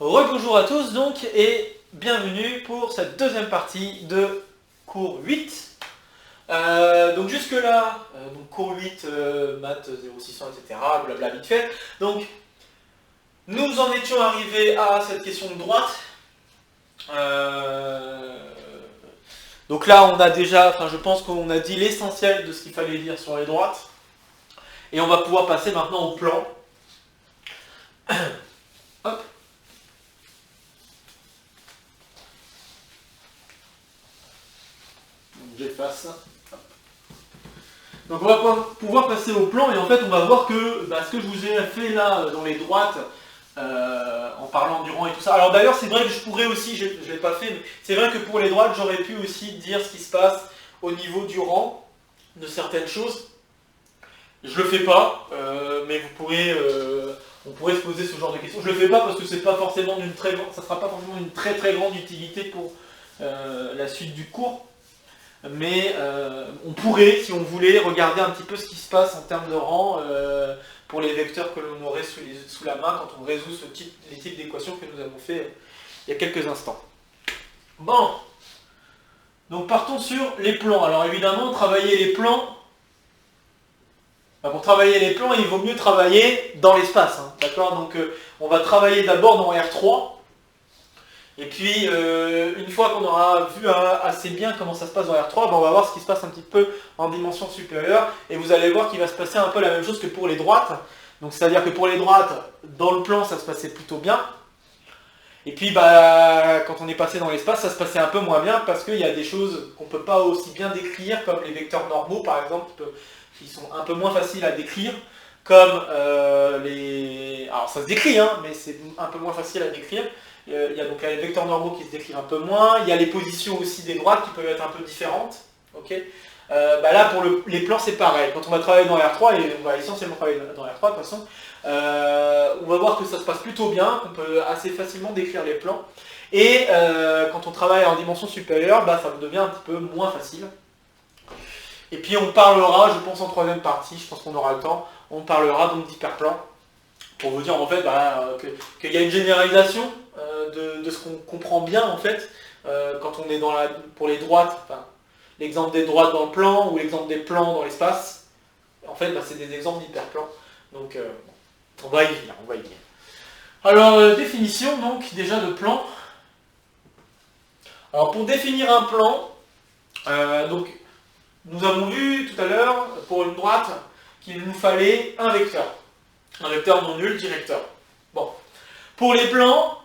Rebonjour à tous donc et bienvenue pour cette deuxième partie de cours 8. Donc jusque là, donc cours 8, maths 0600, etc. Blabla vite fait. Donc nous en étions arrivés à cette question de droite. Donc là on a déjà, enfin je pense qu'on a dit l'essentiel de ce qu'il fallait dire sur les droites. Et on va pouvoir passer maintenant au plan. Hop. J'efface. Donc on va pouvoir passer au plan et en fait on va voir que ce que je vous ai fait là dans les droites en parlant du rang et tout ça. Alors d'ailleurs c'est vrai que je pourrais aussi, je ne l'ai pas fait, mais c'est vrai que pour les droites j'aurais pu aussi dire ce qui se passe au niveau du rang de certaines choses. Je le fais pas, mais vous pourrez, on pourrait se poser ce genre de questions. Je le fais pas parce que c'est pas forcément d'une très grande, ça sera pas forcément une très très grande utilité pour la suite du cours. Mais on pourrait, si on voulait, regarder un petit peu ce qui se passe en termes de rang pour les vecteurs que l'on aurait sous la main quand on résout les types d'équations que nous avons fait il y a quelques instants. Bon, donc partons sur les plans. Alors évidemment, travailler les plans, pour travailler les plans, il vaut mieux travailler dans l'espace. Hein, d'accord. Donc on va travailler d'abord dans R3. Et puis, une fois qu'on aura vu assez bien comment ça se passe dans R3, on va voir ce qui se passe un petit peu en dimension supérieure. Et vous allez voir qu'il va se passer un peu la même chose que pour les droites. Donc, c'est-à-dire que pour les droites, dans le plan, ça se passait plutôt bien. Et puis, quand on est passé dans l'espace, ça se passait un peu moins bien parce qu'il y a des choses qu'on ne peut pas aussi bien décrire, comme les vecteurs normaux, par exemple, qui sont un peu moins faciles à décrire. Comme les... Alors, ça se décrit, hein, mais c'est un peu moins facile à décrire. Il y a donc les vecteurs normaux qui se décrivent un peu moins. Il y a les positions aussi des droites qui peuvent être un peu différentes. Okay. Là, pour les plans, c'est pareil. Quand on va travailler dans R3, et on va essentiellement travailler dans R3 de toute façon, on va voir que ça se passe plutôt bien, qu'on peut assez facilement décrire les plans. Et quand on travaille en dimension supérieure, ça devient un petit peu moins facile. Et puis on parlera, je pense en troisième partie, je pense qu'on aura le temps, on parlera donc d'hyperplans. Pour vous dire en fait qu'il y a une généralisation de ce qu'on comprend bien en fait quand on est pour les droites, enfin, l'exemple des droites dans le plan ou l'exemple des plans dans l'espace. En fait, c'est des exemples d'hyperplans. Donc on va y venir, Alors définition donc déjà de plan. Alors pour définir un plan, donc nous avons vu tout à l'heure pour une droite qu'il nous fallait un vecteur. Un vecteur non nul directeur. Bon. Pour les plans,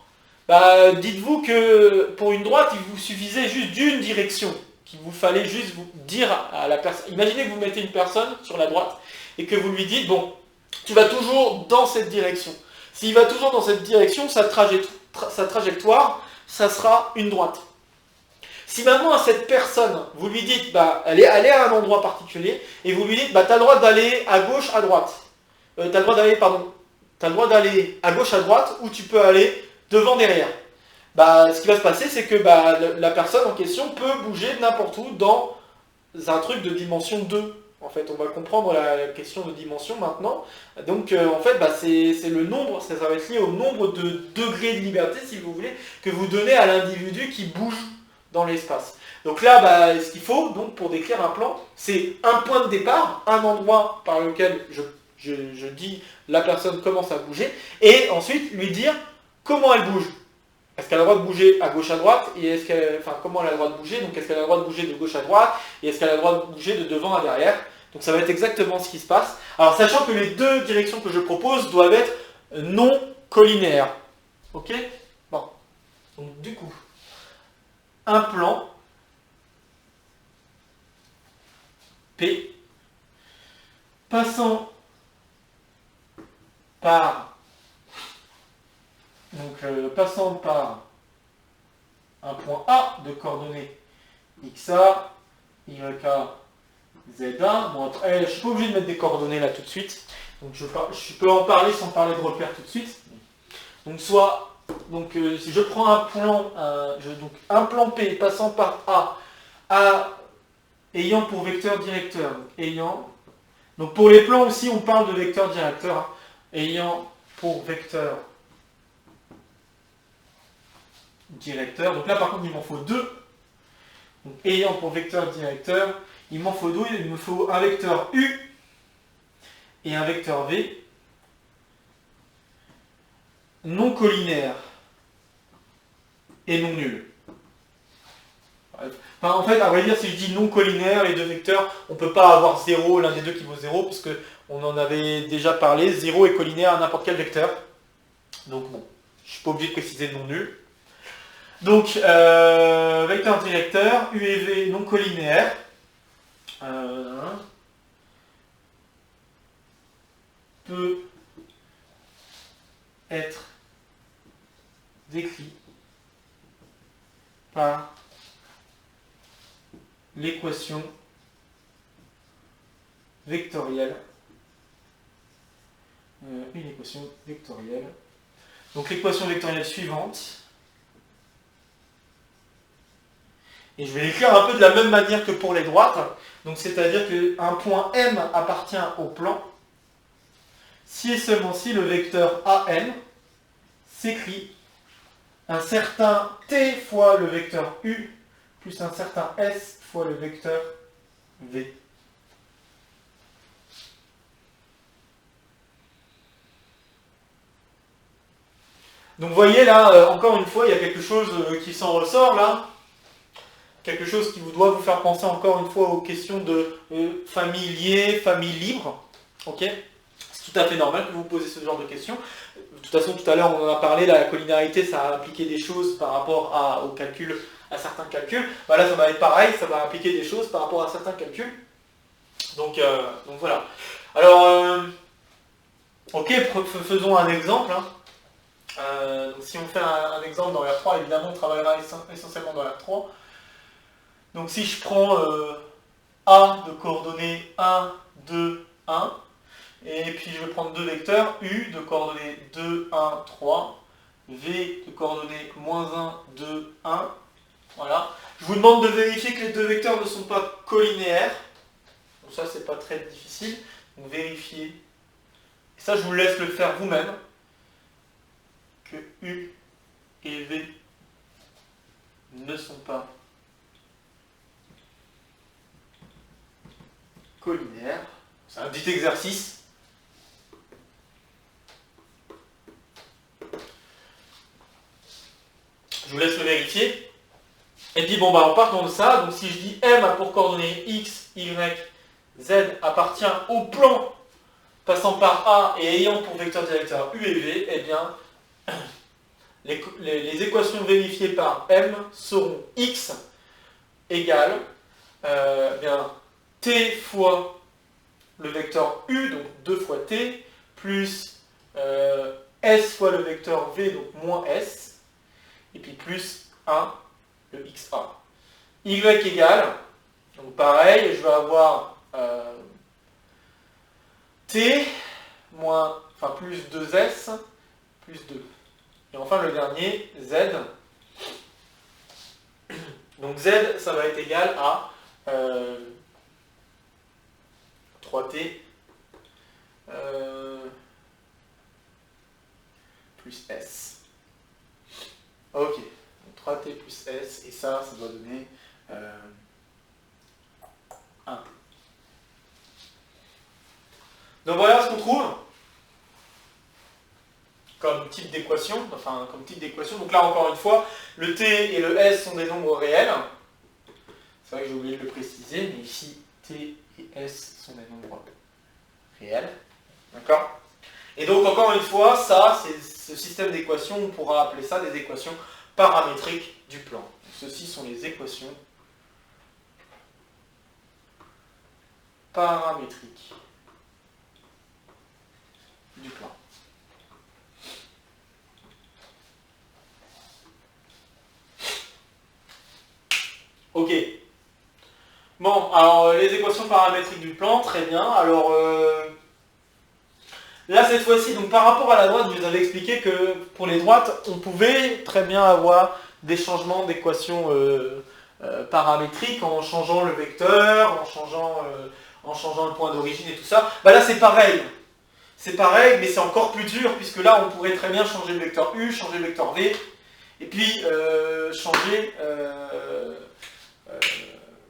dites-vous que pour une droite, il vous suffisait juste d'une direction. Qu'il vous fallait juste vous dire à la personne. Imaginez que vous mettez une personne sur la droite et que vous lui dites, bon, tu vas toujours dans cette direction. S'il va toujours dans cette direction, sa trajectoire, ça sera une droite. Si maintenant à cette personne, vous lui dites, elle est à un endroit particulier, et vous lui dites, tu as le droit d'aller à gauche, à droite. Tu as le droit d'aller à gauche, à droite, ou tu peux aller devant, derrière. Ce qui va se passer, c'est que la personne en question peut bouger n'importe où dans un truc de dimension 2. En fait, on va comprendre la question de dimension maintenant. Donc, en fait, c'est le nombre, ça va être lié au nombre de degrés de liberté, si vous voulez, que vous donnez à l'individu qui bouge dans l'espace. Donc là, ce qu'il faut, donc, pour décrire un plan, c'est un point de départ, un endroit par lequel je dis la personne commence à bouger, et ensuite lui dire comment elle bouge. Est-ce qu'elle a le droit de bouger à gauche à droite, et comment elle a le droit de bouger, donc est-ce qu'elle a le droit de bouger de gauche à droite, et est-ce qu'elle a le droit de bouger de devant à derrière. Donc ça va être exactement ce qui se passe. Alors sachant que les deux directions que je propose doivent être non collinaires. Ok. Bon. Donc du coup, un plan P passant par un point A de coordonnées XA, YA, ZA. Bon, après, je ne suis pas obligé de mettre des coordonnées là tout de suite. Donc je peux en parler sans parler de repères tout de suite. Donc si je prends un plan, un plan P passant par A ayant pour vecteur directeur, donc pour les plans aussi on parle de vecteur directeur, ayant pour vecteur directeur. Donc là, par contre, il m'en faut deux. Donc, ayant pour vecteur directeur, il m'en faut deux. Il me faut un vecteur U et un vecteur V non collinaire et non nul. Enfin, en fait, à vrai dire, si je dis non collinaire, les deux vecteurs, on ne peut pas avoir 0, l'un des deux qui vaut 0, puisque on en avait déjà parlé, 0 est collinaire à n'importe quel vecteur. Donc bon, je ne suis pas obligé de préciser non nul. Donc, vecteur directeur, U et V non collinaire. Peut être décrit par l'équation vectorielle. Une équation vectorielle. Donc l'équation vectorielle suivante. Et je vais l'écrire un peu de la même manière que pour les droites. Donc c'est-à-dire qu'un point M appartient au plan si et seulement si le vecteur AM s'écrit un certain T fois le vecteur U plus un certain S fois le vecteur V. Donc vous voyez là, encore une fois, il y a quelque chose qui s'en ressort là. Quelque chose qui doit vous faire penser encore une fois aux questions de famille liée, famille libre. Ok ? C'est tout à fait normal que vous posez ce genre de questions. De toute façon, tout à l'heure, on en a parlé, la collinarité, ça a impliqué des choses par rapport au calcul, à certains calculs. Bah là, ça va être pareil, ça va impliquer des choses par rapport à certains calculs. Donc voilà. Alors, ok, faisons un exemple. Hein. Donc si on fait un exemple dans R3, évidemment, on travaillera essentiellement dans R3. Donc si je prends A de coordonnées 1, 2, 1, et puis je vais prendre deux vecteurs, U de coordonnées 2, 1, 3, V de coordonnées -1, 2, 1. Voilà. Je vous demande de vérifier que les deux vecteurs ne sont pas collinéaires. Donc ça, c'est pas très difficile. Donc vérifier. Et ça, je vous laisse le faire vous-même. Que U et V ne sont pas collinaires. C'est un petit exercice. Je vous laisse le vérifier. Et puis bon, bah, en partant de ça, donc si je dis M a pour coordonnées X, Y, Z appartient au plan passant par A et ayant pour vecteur directeur U et V, eh bien, les équations vérifiées par M seront X égale bien, T fois le vecteur U, donc 2 fois T, plus S fois le vecteur V, donc moins S, et puis plus 1, le XA. Y égale, donc pareil, je vais avoir T moins, enfin plus 2S, plus 2. Et enfin le dernier, Z. Donc Z, ça va être égal à 3T plus S. Ok, donc 3T plus S, et ça doit donner 1. Donc voilà ce qu'on trouve comme type d'équation, Donc là, encore une fois, le T et le S sont des nombres réels. C'est vrai que j'ai oublié de le préciser, mais ici, T et S sont des nombres réels. D'accord ? Et donc, encore une fois, ça, c'est ce système d'équations, on pourra appeler ça des équations paramétriques du plan. Ceci sont les équations paramétriques du plan. Ok. Bon, alors les équations paramétriques du plan, très bien. Alors là, cette fois-ci, donc par rapport à la droite, je vous avais expliqué que pour les droites, on pouvait très bien avoir des changements d'équations paramétriques en changeant le vecteur, en changeant le point d'origine et tout ça. Bah là, c'est pareil. C'est pareil, mais c'est encore plus dur, puisque là, on pourrait très bien changer le vecteur U, changer le vecteur V, et puis changer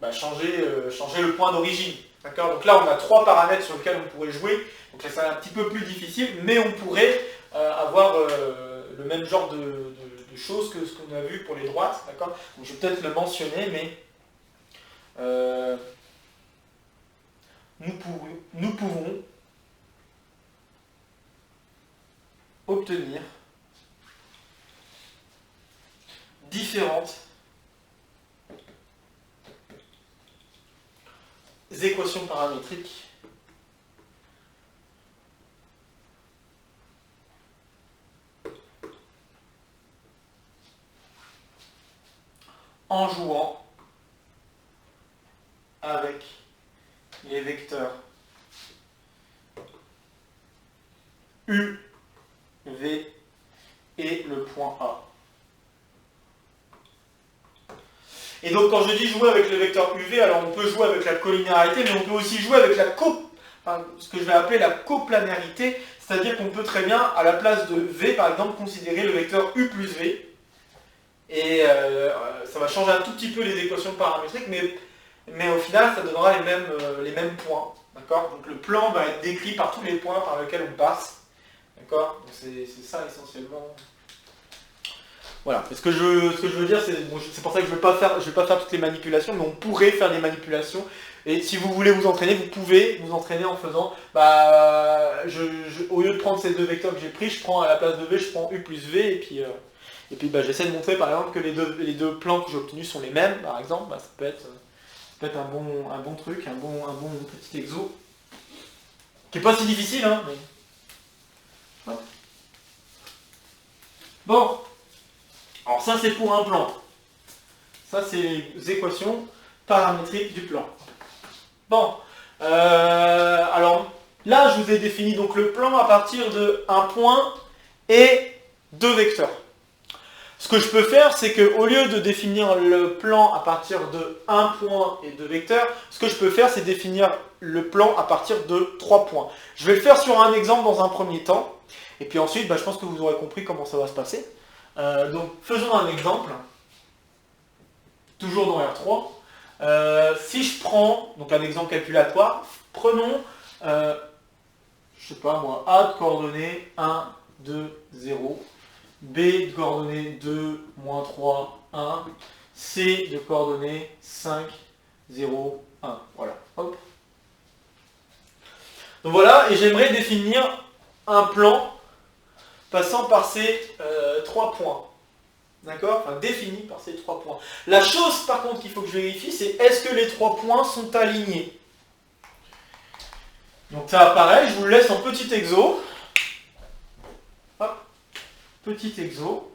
le point d'origine. D'accord? Donc là, on a 3 paramètres sur lesquels on pourrait jouer. Donc là, c'est un petit peu plus difficile, mais on pourrait avoir le même genre de choses que ce qu'on a vu pour les droites. D'accord? Donc je vais peut-être le mentionner, mais nous pouvons obtenir différentes équations paramétriques en jouant avec les vecteurs U, V et le point A. Et donc quand je dis jouer avec le vecteur UV, alors on peut jouer avec la collinéarité, mais on peut aussi jouer avec ce que je vais appeler la coplanarité, c'est-à-dire qu'on peut très bien, à la place de V par exemple, considérer le vecteur U plus V. Et ça va changer un tout petit peu les équations paramétriques, mais au final ça donnera les mêmes points. D'accord? Donc le plan va être décrit par tous les points par lesquels on passe. D'accord? Donc c'est ça essentiellement. Voilà. Et ce que je veux dire, c'est pour ça que je ne vais pas faire toutes les manipulations, mais on pourrait faire des manipulations. Et si vous voulez vous entraîner, vous pouvez vous entraîner en faisant, au lieu de prendre ces 2 vecteurs que j'ai pris, je prends à la place de V, je prends U plus V, et puis j'essaie de montrer par exemple que les deux plans que j'ai obtenus sont les mêmes, par exemple. Ça peut être un bon truc, un bon petit exo, qui n'est pas si difficile, hein, mais... Hop. Bon, alors ça c'est pour un plan. Ça c'est les équations paramétriques du plan. Bon, alors là je vous ai défini donc le plan à partir de un point et 2 vecteurs. Ce que je peux faire, c'est qu'au lieu de définir le plan à partir de 1 point et 2 vecteurs, ce que je peux faire, c'est définir le plan à partir de 3 points. Je vais le faire sur un exemple dans un premier temps, et puis ensuite, je pense que vous aurez compris comment ça va se passer. Donc, faisons un exemple, toujours dans R3. Si je prends, donc un exemple calculatoire, prenons, je sais pas moi, A de coordonnées 1, 2, 0, B de coordonnées 2, moins 3, 1, C de coordonnées 5, 0, 1. Voilà. Hop. Donc voilà, et j'aimerais définir un plan passant par ces 3 points. D'accord? Enfin, défini par ces 3 points. La chose, par contre, qu'il faut que je vérifie, c'est est-ce que les 3 points sont alignés? Donc ça apparaît, je vous le laisse en petit exo. Hop. Petit exo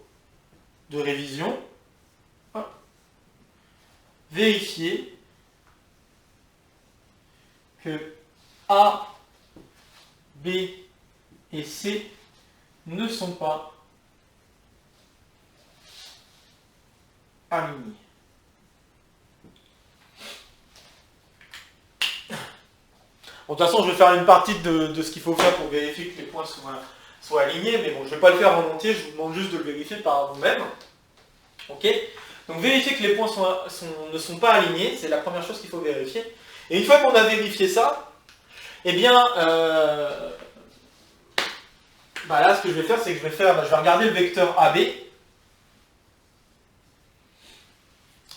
de révision. Hop. Vérifier que A, B et C ne sont pas alignés. Bon, de toute façon, je vais faire une partie de ce qu'il faut faire pour vérifier que les points soient alignés, mais bon, je ne vais pas le faire en entier, je vous demande juste de le vérifier par vous-même. Ok? Donc vérifier que les points ne sont pas alignés, c'est la première chose qu'il faut vérifier. Et une fois qu'on a vérifié ça, eh bien, là, ce que je vais faire, c'est que je vais regarder le vecteur AB.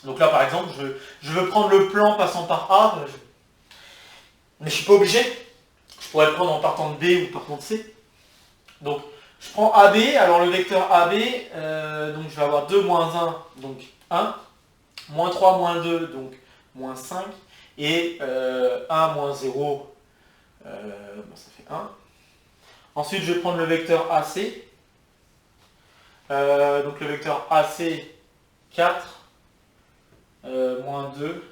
Donc là, par exemple, je veux prendre le plan passant par A, mais je ne suis pas obligé. Je pourrais le prendre en partant de B ou partant de C. Donc, je prends AB, alors le vecteur AB, donc je vais avoir 2, moins 1, donc 1, moins 3, moins 2, donc moins 5, et 1, moins 0, ça fait 1. Ensuite, je vais prendre le vecteur AC, donc le vecteur AC, 4, moins 2,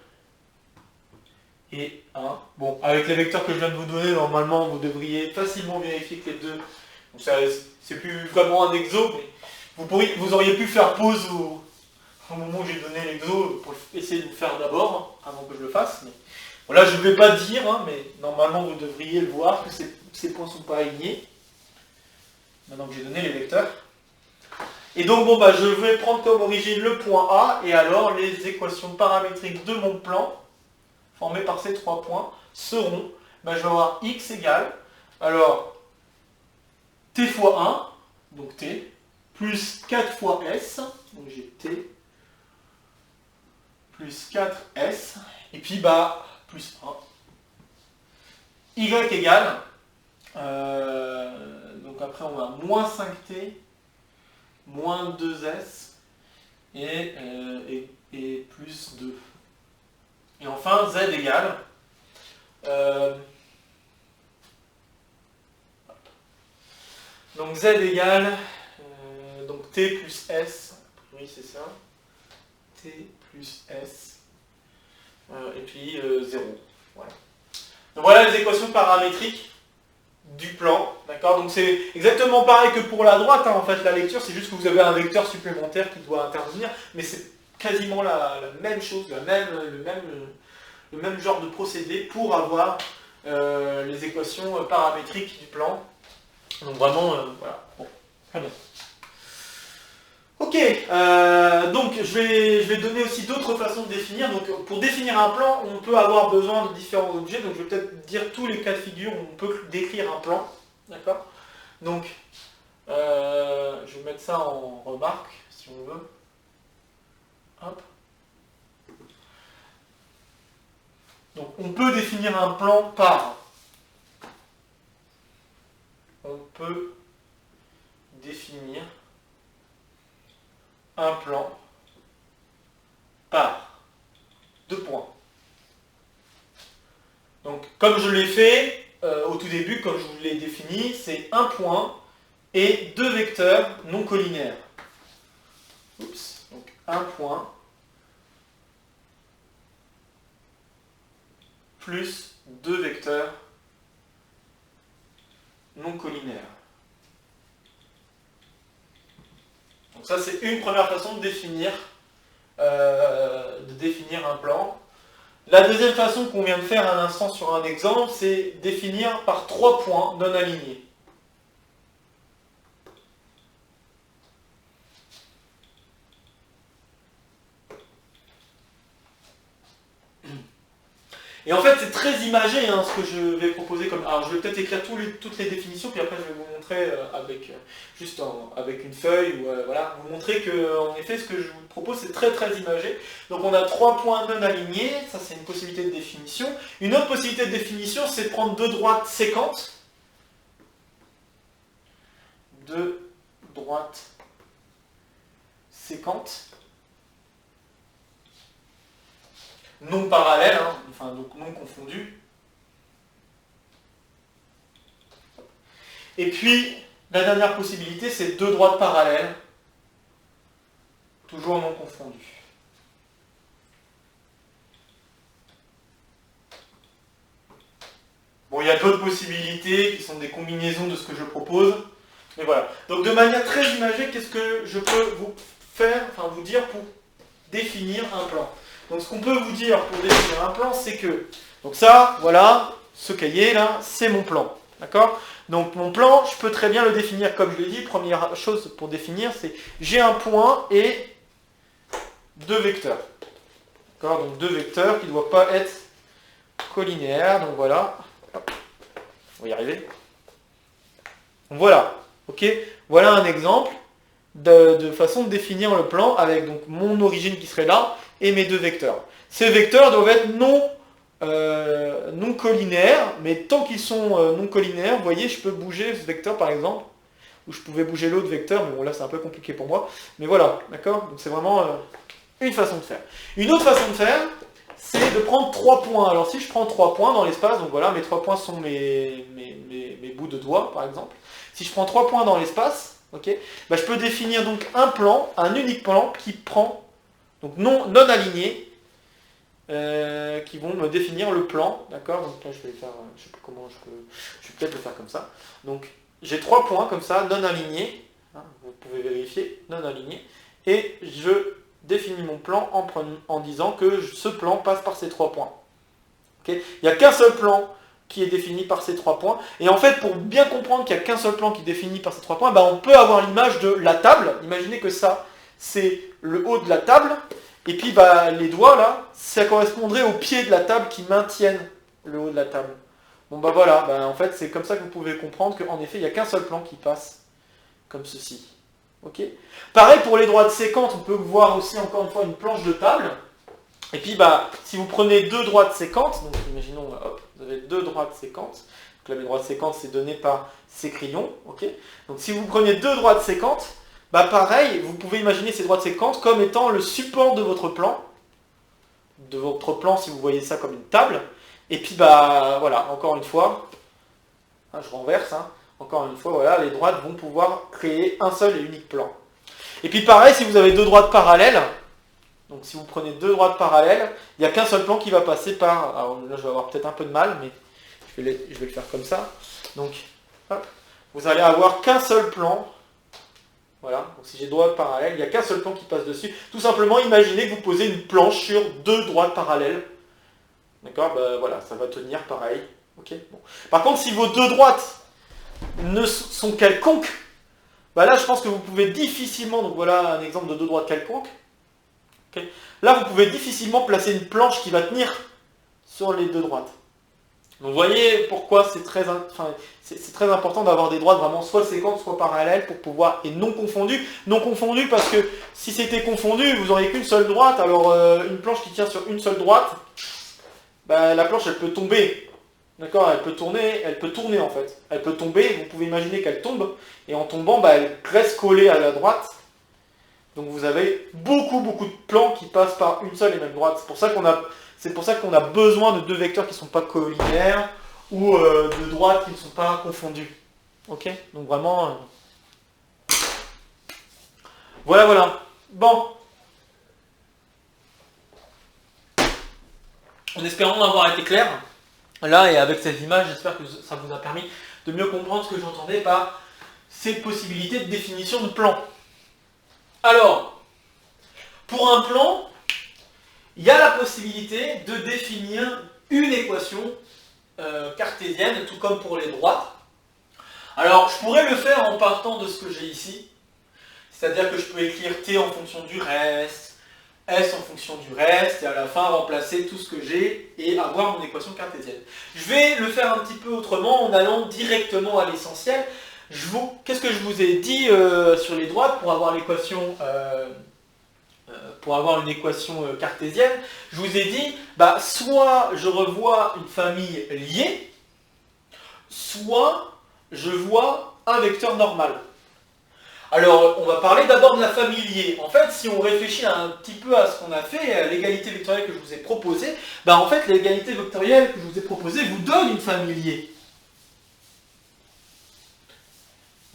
et 1. Bon, avec les vecteurs que je viens de vous donner, normalement, vous devriez facilement vérifier que les deux... Donc c'est plus vraiment un exo, mais vous auriez pu faire pause au moment où j'ai donné l'exo pour essayer de le faire d'abord, avant que je le fasse. Mais, bon, là, je ne vais pas dire, mais normalement, vous devriez le voir, que ces points ne sont pas alignés. Maintenant que j'ai donné les vecteurs. Et donc, bon, bah, je vais prendre comme origine le point A, et alors les équations paramétriques de mon plan, formées par ces 3 points, seront, bah, je vais avoir x égale, alors, t fois 1, donc t, plus 4 fois s, donc j'ai t, plus 4s, et puis, bah, plus 1. Y égale, donc après on a moins 5t, moins 2s, et plus 2. Et enfin, z égale, donc z égale, donc t plus s, a priori c'est ça, t plus s, et puis 0. Voilà. Donc voilà les équations paramétriques du plan, d'accord? Donc c'est exactement pareil que pour la droite, hein, en fait, la lecture, c'est juste que vous avez un vecteur supplémentaire qui doit intervenir, mais c'est quasiment la même chose, le même genre de procédé pour avoir les équations paramétriques du plan. Donc vraiment, voilà. Bon, très bien. Ok, donc je vais donner aussi d'autres façons de définir. Donc pour définir un plan, on peut avoir besoin de différents objets. Donc je vais peut-être dire tous les cas de figure où on peut décrire un plan. D'accord? Donc je vais mettre ça en remarque, si on veut. Hop. Donc on peut définir un plan par... On peut définir un plan par 2 points. Donc, comme je l'ai fait au tout début, comme je vous l'ai défini, c'est un point et 2 vecteurs non collinaires. Oups. Donc, un point plus 2 vecteurs non collinaires. Donc ça, c'est une première façon de définir un plan. La deuxième façon qu'on vient de faire à l'instant sur un exemple, c'est définir par 3 points non alignés. Et en fait, c'est très imagé hein, ce que je vais proposer comme... Alors, je vais peut-être écrire toutes les définitions, puis après, je vais vous montrer avec une feuille, ou voilà, vous montrer que, en effet, ce que je vous propose, c'est très très imagé. Donc, on a 3 points non alignés, ça c'est une possibilité de définition. Une autre possibilité de définition, c'est de prendre 2 droites séquentes. 2 droites séquentes. Non parallèles, hein, enfin donc non confondus. Et puis, la dernière possibilité, c'est 2 droites parallèles, toujours non confondues. Bon, il y a d'autres possibilités qui sont des combinaisons de ce que je propose, mais voilà. Donc de manière très imagée, qu'est-ce que je peux vous dire pour définir un plan? Donc ce qu'on peut vous dire pour définir un plan, c'est que, donc ça, voilà, ce cahier là, c'est mon plan, d'accord? Donc mon plan, je peux très bien le définir comme je l'ai dit. Première chose pour définir, c'est j'ai un point et 2 vecteurs, d'accord? Donc 2 vecteurs qui ne doivent pas être collinéaires, donc voilà, hop, on va y arriver. Donc voilà, ok? Voilà un exemple de façon de définir le plan avec donc mon origine qui serait là et mes 2 vecteurs. Ces vecteurs doivent être non collinaires, mais tant qu'ils sont non collinaires, vous voyez, je peux bouger ce vecteur par exemple, ou je pouvais bouger l'autre vecteur, mais bon là c'est un peu compliqué pour moi, mais voilà, d'accord? Donc c'est vraiment une façon de faire. Une autre façon de faire, c'est de prendre 3 points. Alors si je prends 3 points dans l'espace, donc voilà, mes 3 points sont mes bouts de doigts par exemple. Si je prends 3 points dans l'espace, ok, bah, je peux définir donc un plan, un unique plan qui prend, donc non aligné, qui vont me définir le plan, d'accord? Donc là je vais faire, je sais pas comment je vais peut-être le faire comme ça. Donc j'ai 3 points comme ça, non alignés, hein, vous pouvez vérifier, non alignés, et je définis mon plan en disant que ce plan passe par ces 3 points. Okay, il n'y a qu'un seul plan qui est défini par ces 3 points. Et en fait, pour bien comprendre qu'il n'y a qu'un seul plan qui est défini par ces 3 points, on peut avoir l'image de la table. Imaginez que ça, c'est le haut de la table. Et puis les doigts, là, ça correspondrait aux pieds de la table qui maintiennent le haut de la table. Bon voilà, en fait, c'est comme ça que vous pouvez comprendre qu'en effet, il n'y a qu'un seul plan qui passe comme ceci. Ok. Pareil pour les droites sécantes, on peut voir aussi encore une fois une planche de table. Et puis si vous prenez 2 droites sécantes, donc imaginons, hop, vous avez 2 droites sécantes. Donc là, les droites sécantes, c'est donné par ces crayons. Ok. Donc si vous prenez 2 droites sécantes, pareil, vous pouvez imaginer ces droites sécantes comme étant le support de votre plan. De votre plan, si vous voyez ça comme une table. Et puis voilà, encore une fois, je renverse, encore une fois, voilà, les droites vont pouvoir créer un seul et unique plan. Et puis pareil, si vous avez 2 droites parallèles, donc si vous prenez 2 droites parallèles, il n'y a qu'un seul plan qui va passer par... Alors là, je vais avoir peut-être un peu de mal, mais je vais le faire comme ça. Donc, hop, vous allez avoir qu'un seul plan. Voilà, donc si j'ai 2 droites parallèles, il n'y a qu'un seul plan qui passe dessus. Tout simplement, imaginez que vous posez une planche sur 2 droites parallèles. D'accord, voilà, ça va tenir pareil. Okay, bon. Par contre, si vos 2 droites ne sont quelconques, là, je pense que vous pouvez difficilement, donc voilà un exemple de 2 droites quelconques. Okay. Là, vous pouvez difficilement placer une planche qui va tenir sur les 2 droites. Donc, vous voyez pourquoi c'est très important d'avoir des droites vraiment soit séquentes, soit parallèles pour pouvoir, et non confondues. Non confondues parce que si c'était confondu, vous n'auriez qu'une seule droite. Alors, une planche qui tient sur une seule droite, la planche, elle peut tomber. D'accord, elle peut tourner en fait. Elle peut tomber, vous pouvez imaginer qu'elle tombe, et en tombant, elle reste collée à la droite. Donc vous avez beaucoup de plans qui passent par une seule et même droite. C'est pour ça qu'on a besoin de 2 vecteurs qui ne sont pas collinéaires, ou de droites qui ne sont pas confondues. Ok, donc vraiment... Voilà. Bon. En espérant avoir été clair, là et avec cette image, j'espère que ça vous a permis de mieux comprendre ce que j'entendais par ces possibilités de définition de plan. Alors, pour un plan, il y a la possibilité de définir une équation cartésienne, tout comme pour les droites. Alors, je pourrais le faire en partant de ce que j'ai ici, c'est-à-dire que je peux écrire t en fonction du reste, s en fonction du reste, et à la fin remplacer tout ce que j'ai et avoir mon équation cartésienne. Je vais le faire un petit peu autrement en allant directement à l'essentiel. Qu'est-ce que je vous ai dit sur les droites pour avoir l'équation une équation cartésienne? Je vous ai dit, soit je revois une famille liée, soit je vois un vecteur normal. Alors, on va parler d'abord de la famille liée. En fait, si on réfléchit un petit peu à ce qu'on a fait, à l'égalité vectorielle que je vous ai proposée, en fait, l'égalité vectorielle que je vous ai proposée vous donne une famille liée.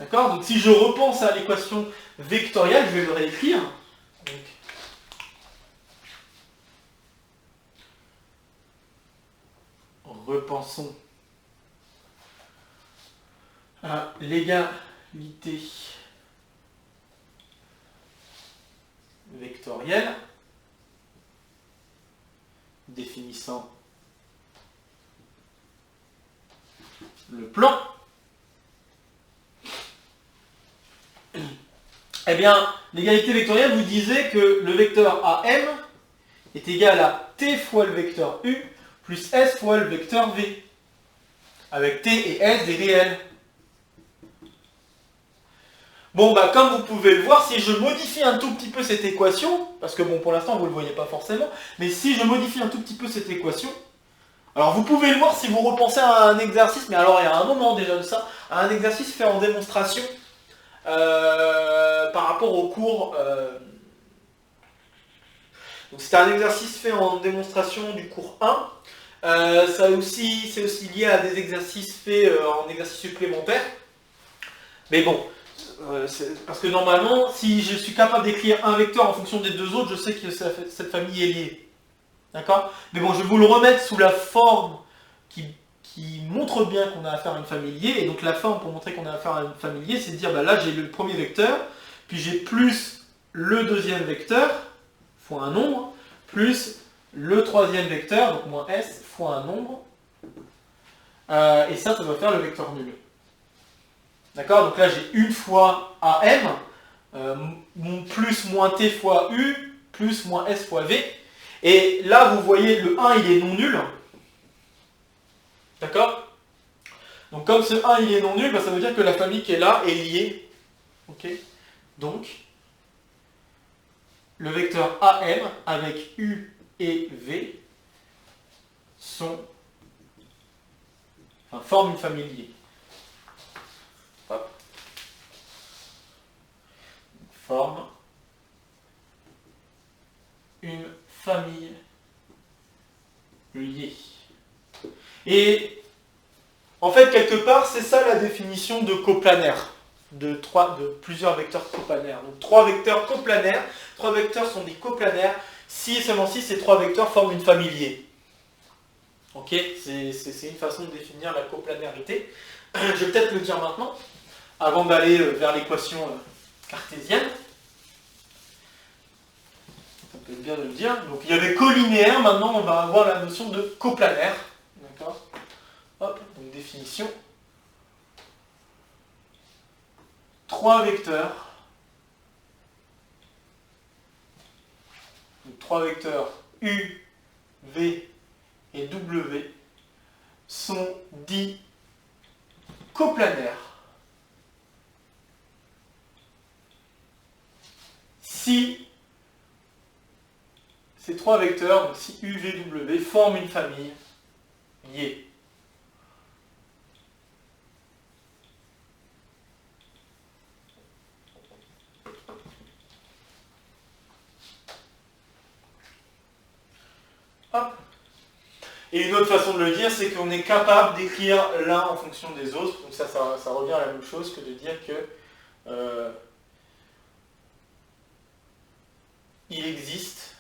D'accord? Donc, si je repense à l'équation vectorielle, je vais le réécrire. Donc, repensons à l'égalité vectorielle, définissant le plan. Eh bien, l'égalité vectorielle vous disait que le vecteur AM est égal à t fois le vecteur U plus S fois le vecteur V, avec t et S des réels. Bon, comme vous pouvez le voir, si je modifie un tout petit peu cette équation, parce que bon, pour l'instant, vous ne le voyez pas forcément, mais si je modifie un tout petit peu cette équation, alors vous pouvez le voir si vous repensez à un exercice, mais alors il y a un moment déjà de ça, à un exercice fait en démonstration par rapport au cours. Donc c'était un exercice fait en démonstration du cours 1. C'est aussi lié à des exercices faits en exercice supplémentaire. Mais bon, parce que normalement, si je suis capable d'écrire un vecteur en fonction des 2 autres, je sais que cette famille est liée. D'accord? Mais bon, je vais vous le remettre sous la forme qui montre bien qu'on a affaire à une famille liée. Et donc la forme pour montrer qu'on a affaire à une famille liée, c'est de dire, là j'ai le premier vecteur, puis j'ai plus le deuxième vecteur, fois un nombre, plus le troisième vecteur, donc moins S, fois un nombre, Et ça doit faire le vecteur nul. D'accord? Donc là, j'ai une fois AM, plus moins T fois U, plus moins S fois V. Et là, vous voyez, le 1, il est non nul. D'accord? Donc comme ce 1, il est non nul, bah, ça veut dire que la famille qui est là est liée. Ok? Donc, le vecteur AM avec U et V forment une famille liée. Hop. Forme une famille liée. Et en fait, quelque part, c'est ça la définition de coplanaire, de plusieurs vecteurs coplanaires. Donc 3 vecteurs coplanaires, 3 vecteurs sont des coplanaires, si et seulement si ces 3 vecteurs forment une famille liée. Ok, c'est une façon de définir la coplanarité. Je vais peut-être le dire maintenant, avant d'aller vers l'équation cartésienne. Ça peut être bien de le dire. Donc il y avait collinéaire, maintenant on va avoir la notion de coplanaire. D'accord? Hop, donc définition. 3 vecteurs. Donc 3 vecteurs U, V et W sont dits coplanaires si ces 3 vecteurs, donc si U, V, W, forment une famille liée. Hop. Et une autre façon de le dire, c'est qu'on est capable d'écrire l'un en fonction des autres. Donc ça revient à la même chose que de dire que il existe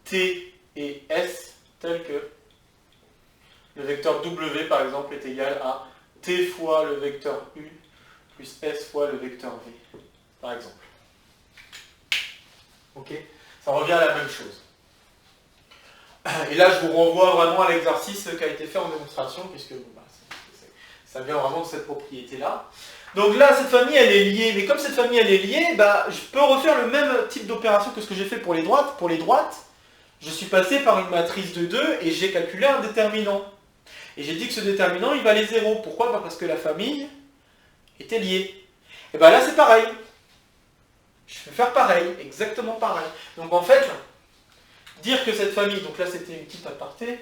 T et S tel que le vecteur W par exemple est égal à T fois le vecteur U plus S fois le vecteur V, par exemple. Ok? Ça revient à la même chose. Et là, je vous renvoie vraiment à l'exercice qui a été fait en démonstration, puisque ça vient vraiment de cette propriété-là. Donc là, cette famille, elle est liée. Mais comme cette famille, elle est liée, bah, je peux refaire le même type d'opération que ce que j'ai fait pour les droites. Pour les droites, je suis passé par une matrice de 2 et j'ai calculé un déterminant. Et j'ai dit que ce déterminant, il valait 0. Pourquoi? Bah, parce que la famille était liée. Et bien là, c'est pareil. Je vais faire pareil, exactement pareil. Donc en fait, dire que cette famille, donc là c'était une petite aparté,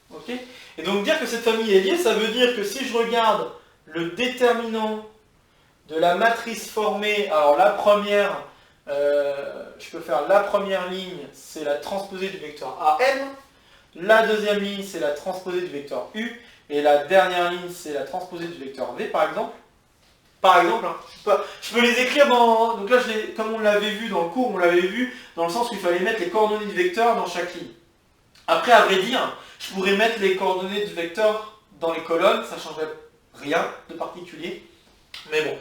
ok? Et donc dire que cette famille est liée, ça veut dire que si je regarde le déterminant de la matrice formée, alors la première, je peux faire la première ligne, c'est la transposée du vecteur AM, la deuxième ligne c'est la transposée du vecteur U, et la dernière ligne c'est la transposée du vecteur V par exemple. Par exemple, hein, je peux les écrire dans... Donc là, comme on l'avait vu dans le cours, on l'avait vu dans le sens où il fallait mettre les coordonnées du vecteur dans chaque ligne. Après, à vrai dire, je pourrais mettre les coordonnées du vecteur dans les colonnes, ça ne changerait rien de particulier. Mais bon,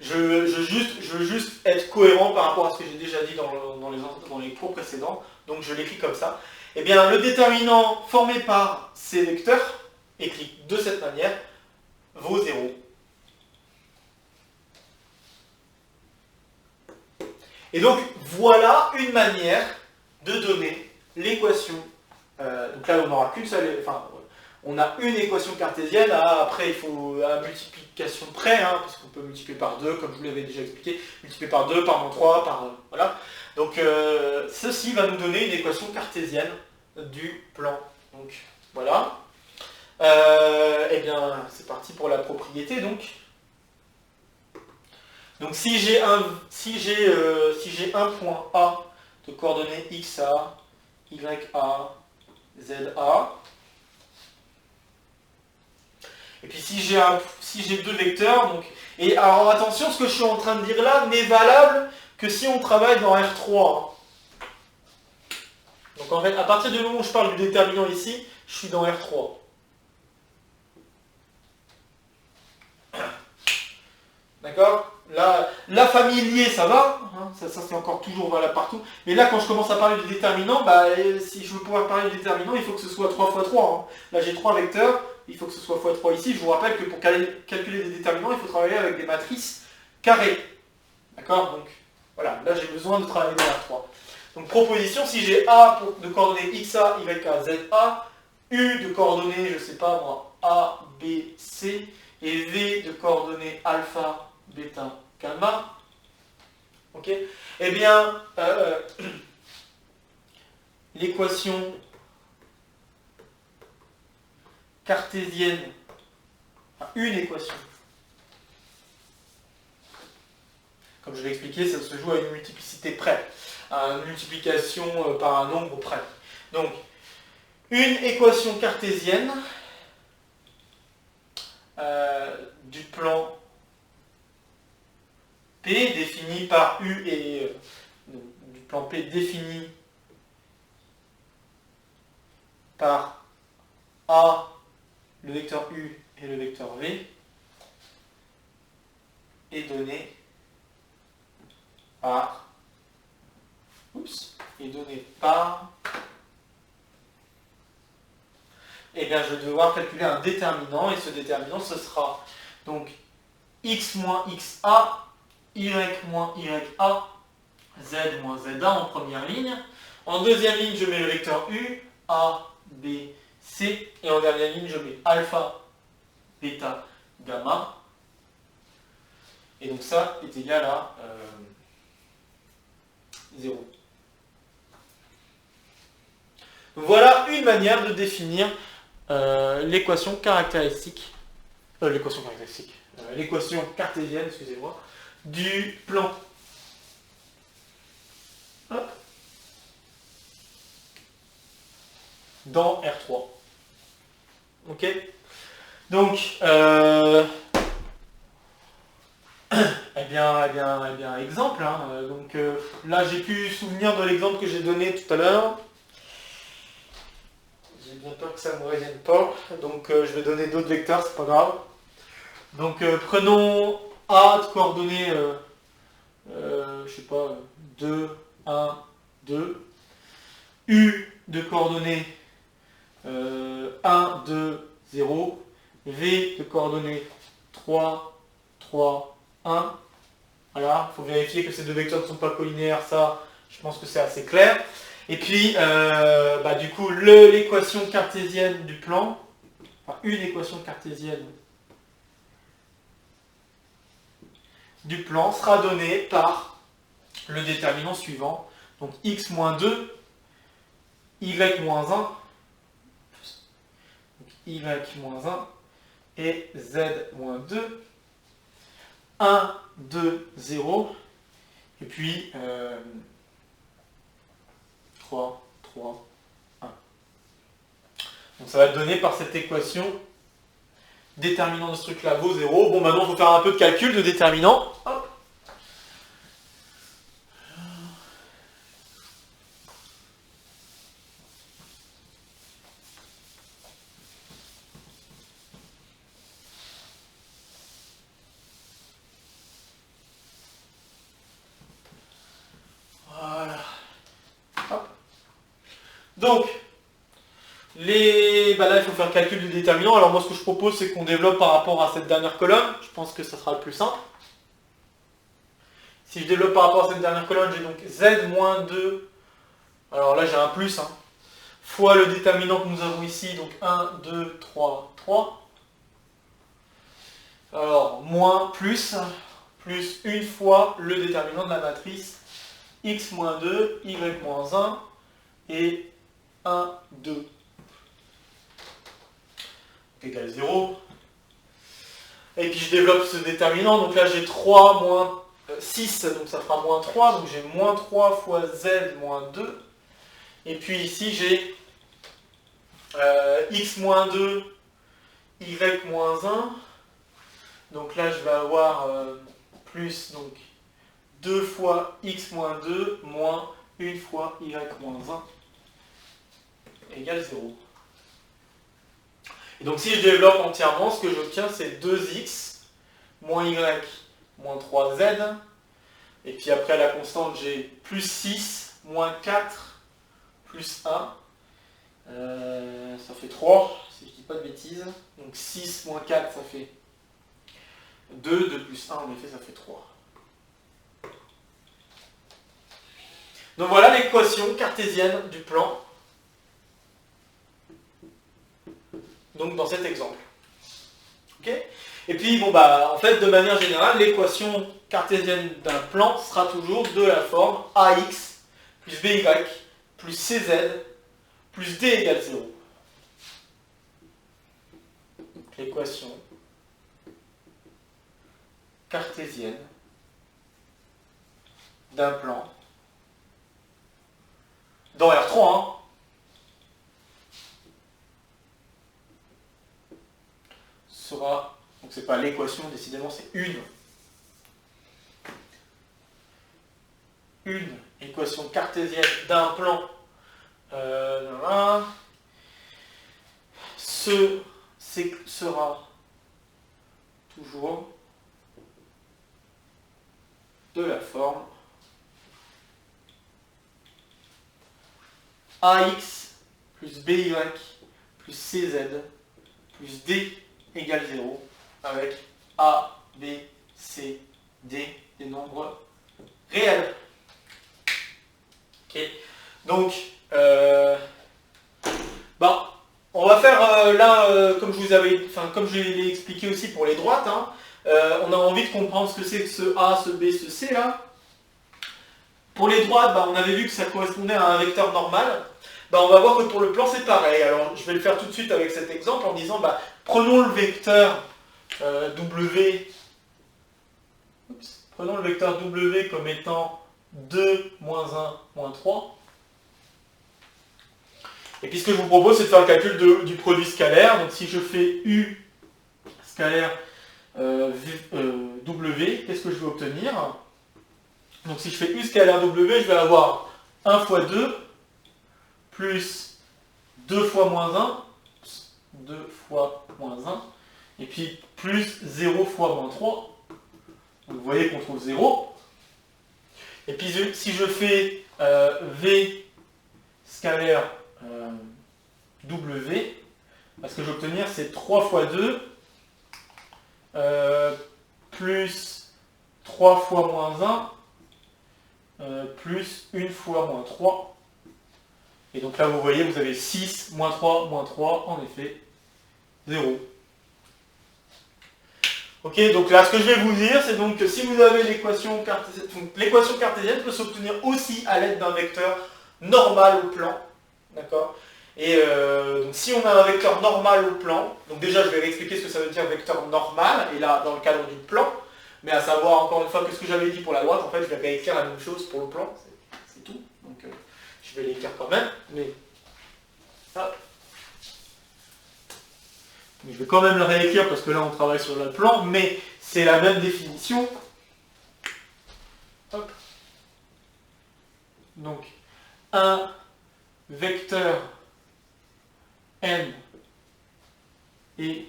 je veux juste être cohérent par rapport à ce que j'ai déjà dit dans les cours précédents. Donc je l'écris comme ça. Eh bien, le déterminant formé par ces vecteurs, écrit de cette manière, vaut 0. Et donc, voilà une manière de donner l'équation. Donc là, on n'aura qu'une seule... Enfin, on a une équation cartésienne. Après, il faut à multiplication près, hein, parce qu'on peut multiplier par 2, comme je vous l'avais déjà expliqué. Multiplier par 2, par moins 3, par... Voilà. Donc, ceci va nous donner une équation cartésienne du plan. Donc, voilà. Eh bien, c'est parti pour la propriété, donc. Donc si j'ai un point A de coordonnées XA, YA, ZA, et puis si j'ai deux vecteurs, donc, et alors attention, ce que je suis en train de dire là n'est valable que si on travaille dans R3. Donc en fait, à partir du moment où je parle du déterminant ici, je suis dans R3. D'accord? Là, la famille liée, ça va, hein, hein. Ça c'est encore toujours valable partout. Mais là, quand je commence à parler du déterminant, si je veux pouvoir parler du déterminant, il faut que ce soit 3 fois 3. Hein. Là, j'ai 3 vecteurs, il faut que ce soit x 3 ici. Je vous rappelle que pour calculer des déterminants, il faut travailler avec des matrices carrées. D'accord? Donc, voilà, là, j'ai besoin de travailler dans R3. Donc, proposition, si j'ai A de coordonnées XA, YA, ZA, U de coordonnées, je ne sais pas moi, A, B, C, et V de coordonnées alpha, bêta, gamma, ok? Eh bien, l'équation cartésienne, enfin, une équation, comme je l'ai expliqué, ça se joue à une multiplicité près, à une multiplication par un nombre près. Donc, une équation cartésienne du plan P défini par U et du plan P défini par A, le vecteur U et le vecteur V est donné par eh bien, je vais devoir calculer un déterminant, et ce déterminant, ce sera donc x moins xa, y moins ya, z moins za en première ligne. En deuxième ligne, je mets le vecteur u, a, b, c, et en dernière ligne, je mets alpha, bêta, gamma. Et donc ça est égal à 0. Voilà une manière de définir l'équation caractéristique, l'équation cartésienne, excusez-moi, du plan. Hop. Dans R3. Ok? Donc, exemple. Hein. Donc là, j'ai pu souvenir de l'exemple que j'ai donné tout à l'heure. J'ai bien peur que ça ne me revienne pas. Donc, je vais donner d'autres vecteurs, c'est pas grave. Donc, prenons A de coordonnées, je sais pas, 2, 1, 2. U de coordonnées 1, 2, 0. V de coordonnées 3, 3, 1. Voilà, il faut vérifier que ces deux vecteurs ne sont pas collinéaires, ça, je pense que c'est assez clair. Et puis, du coup, l'équation cartésienne du plan, enfin une équation cartésienne du plan sera donnée par le déterminant suivant. Donc x moins 2, y moins 1, donc y moins 1 et z moins 2, 1, 2, 0, et puis 3, 3, 1. Donc ça va être donné par cette équation. Déterminant de ce truc-là vaut 0. Bon, maintenant, il faut faire un peu de calcul de déterminant. Hop. Voilà. Hop. Donc, là, il faut faire le calcul du déterminant. Alors moi, ce que je propose, c'est qu'on développe par rapport à cette dernière colonne. Je pense que ça sera le plus simple. Si je développe par rapport à cette dernière colonne, j'ai donc z moins 2. Alors là, j'ai un plus, hein, fois le déterminant que nous avons ici. Donc 1, 2, 3, 3. Alors, moins, plus une fois le déterminant de la matrice x moins 2, y moins 1 et 1, 2. Égale 0. Et puis je développe ce déterminant, donc là j'ai 3 moins 6, donc ça fera moins 3, donc j'ai moins 3 fois z moins 2. Et puis ici j'ai x moins 2, y moins 1. Donc là je vais avoir plus donc 2 fois x moins 2 moins 1 fois y moins 1 égale 0. Et donc si je développe entièrement, ce que j'obtiens c'est 2x moins y moins 3z Et puis après la constante, j'ai plus 6, moins 4, plus 1. Ça fait 3, si je ne dis pas de bêtises. Donc 6 moins 4, ça fait 2. 2 plus 1, en effet, ça fait 3. Donc voilà l'équation cartésienne du plan. Donc dans cet exemple. Ok ? Et puis, bon bah, en fait, de manière générale, l'équation cartésienne d'un plan sera toujours de la forme AX plus BY plus CZ plus D égale 0. L'équation cartésienne d'un plan dans R3, hein, sera, donc c'est pas l'équation, décidément c'est une équation cartésienne d'un plan sera toujours de la forme AX plus BY plus CZ plus D égale 0 avec A, B, C, D des nombres réels. Ok. Donc, on va faire là, comme je l'ai expliqué aussi pour les droites, hein, on a envie de comprendre ce que c'est que ce A, ce B, ce C là. Pour les droites, on avait vu que ça correspondait à un vecteur normal. On va voir que pour le plan c'est pareil. Alors je vais le faire tout de suite avec cet exemple en disant prenons le vecteur W. Prenons le vecteur W comme étant 2, moins 1, moins 3. Et puis ce que je vous propose, c'est de faire le calcul du produit scalaire. Donc si je fais U scalaire W, qu'est-ce que je vais obtenir? Donc si je fais U scalaire W, je vais avoir 1 fois 2, plus 2 fois moins 1, 2 fois moins 1, et puis plus 0 fois moins 3. Donc vous voyez qu'on trouve 0. Et puis si je fais V scalaire W, ce que je vais obtenir c'est 3 fois 2 plus 3 fois moins 1 plus 1 fois moins 3. Et donc là vous voyez vous avez 6 moins 3 moins 3, en effet 0. Ok, donc là ce que je vais vous dire c'est donc que si vous avez l'équation cartésienne, l'équation cartésienne peut s'obtenir aussi à l'aide d'un vecteur normal au plan. D'accord. Et donc si on a un vecteur normal au plan, donc déjà je vais réexpliquer ce que ça veut dire vecteur normal, et là dans le cadre du plan, mais à savoir encore une fois que ce que j'avais dit pour la droite, en fait je vais réécrire la même chose pour le plan, c'est tout. Donc je vais l'écrire quand même, mais hop. Je vais quand même le réécrire parce que là on travaille sur le plan, mais c'est la même définition. Hop. Donc un vecteur n est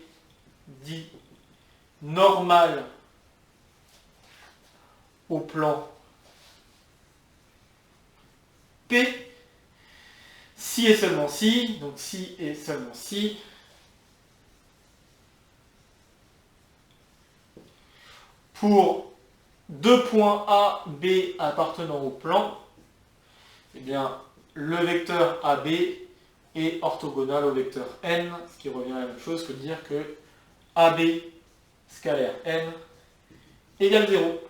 dit normal au plan P si et seulement si, donc si et seulement si pour deux points A, B appartenant au plan, eh bien le vecteur AB est orthogonal au vecteur n, ce qui revient à la même chose que de dire que AB scalaire n égale 0.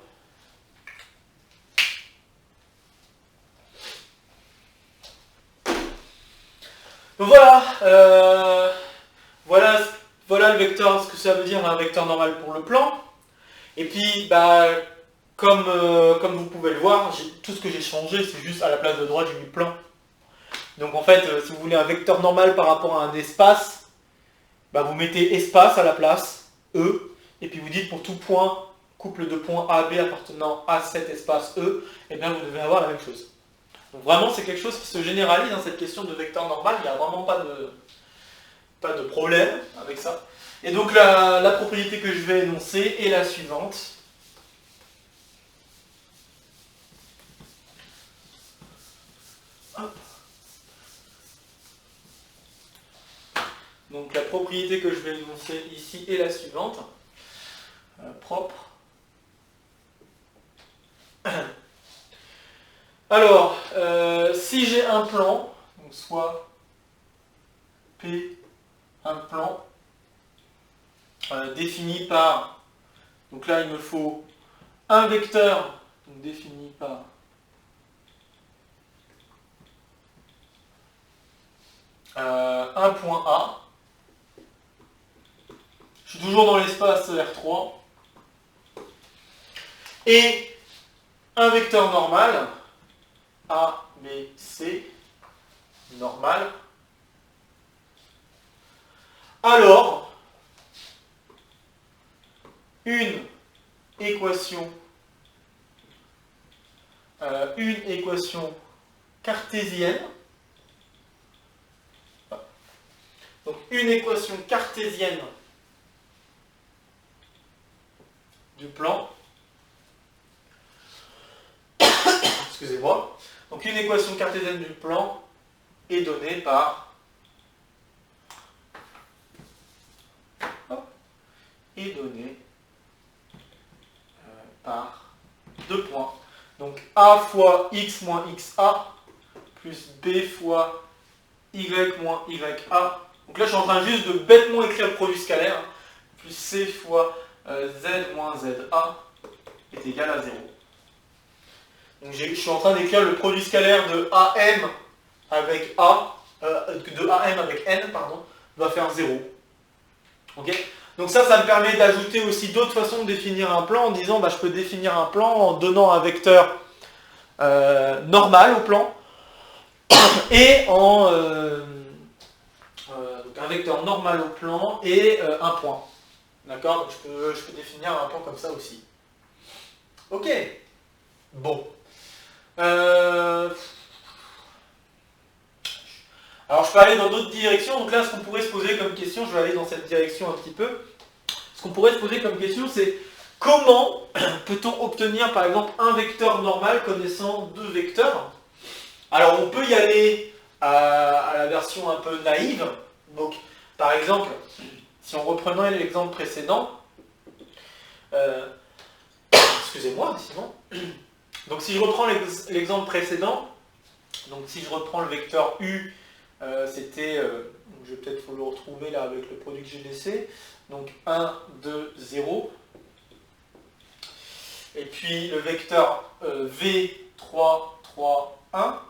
Donc voilà le vecteur, ce que ça veut dire un vecteur normal pour le plan. Et puis, comme vous pouvez le voir, tout ce que j'ai changé, c'est juste à la place de droite, j'ai mis plan. Donc en fait, si vous voulez un vecteur normal par rapport à un espace, vous mettez espace à la place, E, et puis vous dites pour tout point, couple de points AB appartenant à cet espace E, eh bien vous devez avoir la même chose. Donc vraiment, c'est quelque chose qui se généralise dans cette question de vecteur normal, il n'y a vraiment pas de problème avec ça. Et donc la propriété que je vais énoncer est la suivante. Hop. Donc la propriété que je vais énoncer ici est la suivante. Propre. Alors, si j'ai un plan, donc soit P, un plan, défini par, donc là il me faut un vecteur, donc défini par un point A. Je suis toujours dans l'espace R3. Et un vecteur normal, A, B, C, normal. Alors, une équation cartésienne. Donc une équation cartésienne du plan. Excusez-moi. Donc une équation cartésienne du plan est donnée par deux points. Donc A fois X moins XA plus B fois Y moins YA. Donc là je suis en train juste de bêtement écrire le produit scalaire. Plus C fois Z moins ZA est égal à 0. Donc je suis en train d'écrire le produit scalaire de AM avec de AM avec N, pardon, va faire 0. Ok ? Donc ça me permet d'ajouter aussi d'autres façons de définir un plan en disant je peux définir un plan en donnant un vecteur normal au plan et en donc un vecteur normal au plan et un point. D'accord ? Donc je peux définir un plan comme ça aussi. Ok. Bon. Alors je peux aller dans d'autres directions, donc là ce qu'on pourrait se poser comme question, je vais aller dans cette direction un petit peu. Ce qu'on pourrait se poser comme question c'est comment peut-on obtenir par exemple un vecteur normal connaissant deux vecteurs? Alors on peut y aller à la version un peu naïve, donc par exemple, si on reprenait l'exemple précédent, excusez-moi sinon, donc si je reprends l'exemple précédent, donc si je reprends le vecteur U, c'était, je vais peut-être le retrouver là avec le produit que j'ai laissé, donc 1, 2, 0, et puis le vecteur V, 3, 3, 1,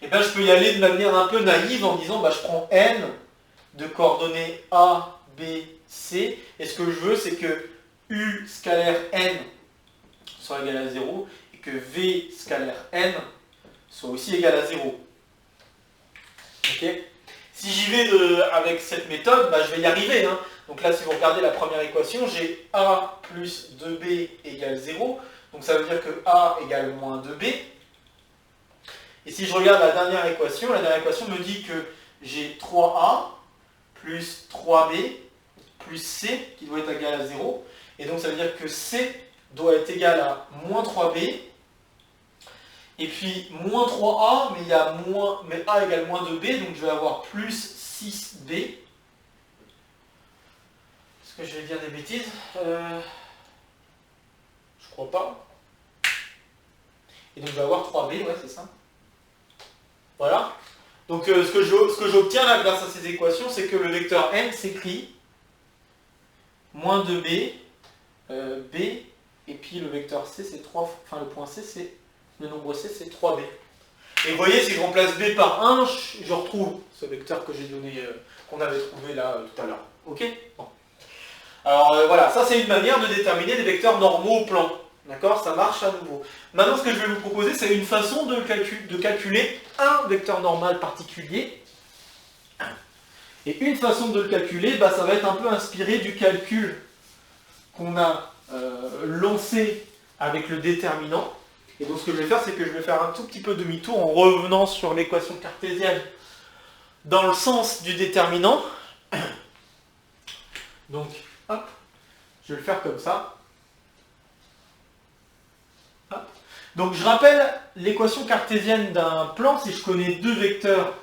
et bien je peux y aller de manière un peu naïve en disant je prends N de coordonnées A, B, C, et ce que je veux c'est que U scalaire N soit égal à 0, et que V scalaire N soit aussi égal à 0. Ok ? Si j'y vais avec cette méthode, je vais y arriver. Hein. Donc là, si vous regardez la première équation, j'ai A plus 2B égale 0. Donc ça veut dire que A égale moins 2B. Et si je regarde la dernière équation me dit que j'ai 3A plus 3B plus C qui doit être égal à 0. Et donc ça veut dire que C doit être égal à moins 3B. Et puis moins 3A, mais A égale moins 2B, donc je vais avoir plus 6B. Est-ce que je vais dire des bêtises? Je crois pas. Et donc je vais avoir 3B, ouais c'est ça. Voilà. Donc ce que j'obtiens là grâce à ces équations, c'est que le vecteur n s'écrit moins 2b, b, et puis le vecteur c c'est 3, enfin le point c c'est, le nombre c c'est 3b. Et vous voyez, si je remplace b par 1, je retrouve ce vecteur que j'ai donné, qu'on avait trouvé là tout à l'heure. Ok, bon. Alors voilà, ça c'est une manière de déterminer des vecteurs normaux au plan. D'accord? Ça marche à nouveau. Maintenant, ce que je vais vous proposer, c'est une façon de calculer un vecteur normal particulier. Et une façon de le calculer, ça va être un peu inspiré du calcul qu'on a lancé avec le déterminant. Et donc ce que je vais faire, c'est que je vais faire un tout petit peu demi-tour en revenant sur l'équation cartésienne dans le sens du déterminant. Donc, hop, je vais le faire comme ça. Hop. Donc je rappelle l'équation cartésienne d'un plan si je connais deux vecteurs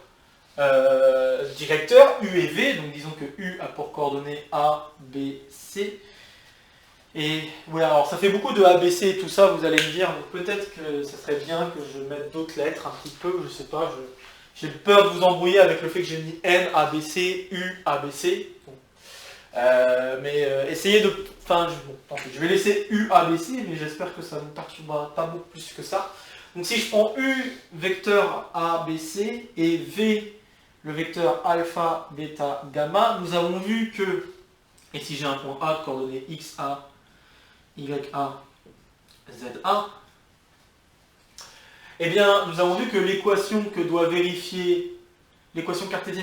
directeurs, U et V. Donc disons que U a pour coordonnées A, B, C. Et ouais, alors ça fait beaucoup de A, B, C et tout ça, vous allez me dire, donc peut-être que ça serait bien que je mette d'autres lettres un petit peu, je sais pas, j'ai peur de vous embrouiller avec le fait que j'ai mis N, A, B, C, U, A, B, C. Bon. Essayez de... Enfin, bon, tant pis, je vais laisser U, A, B, C, mais j'espère que ça ne me perturbera pas beaucoup plus que ça. Donc si je prends U, vecteur A, B, C, et V, le vecteur alpha, bêta, gamma, nous avons vu que, et si j'ai un point A de coordonnées X, A, YA, ZA, eh bien, nous avons vu que l'équation cartésienne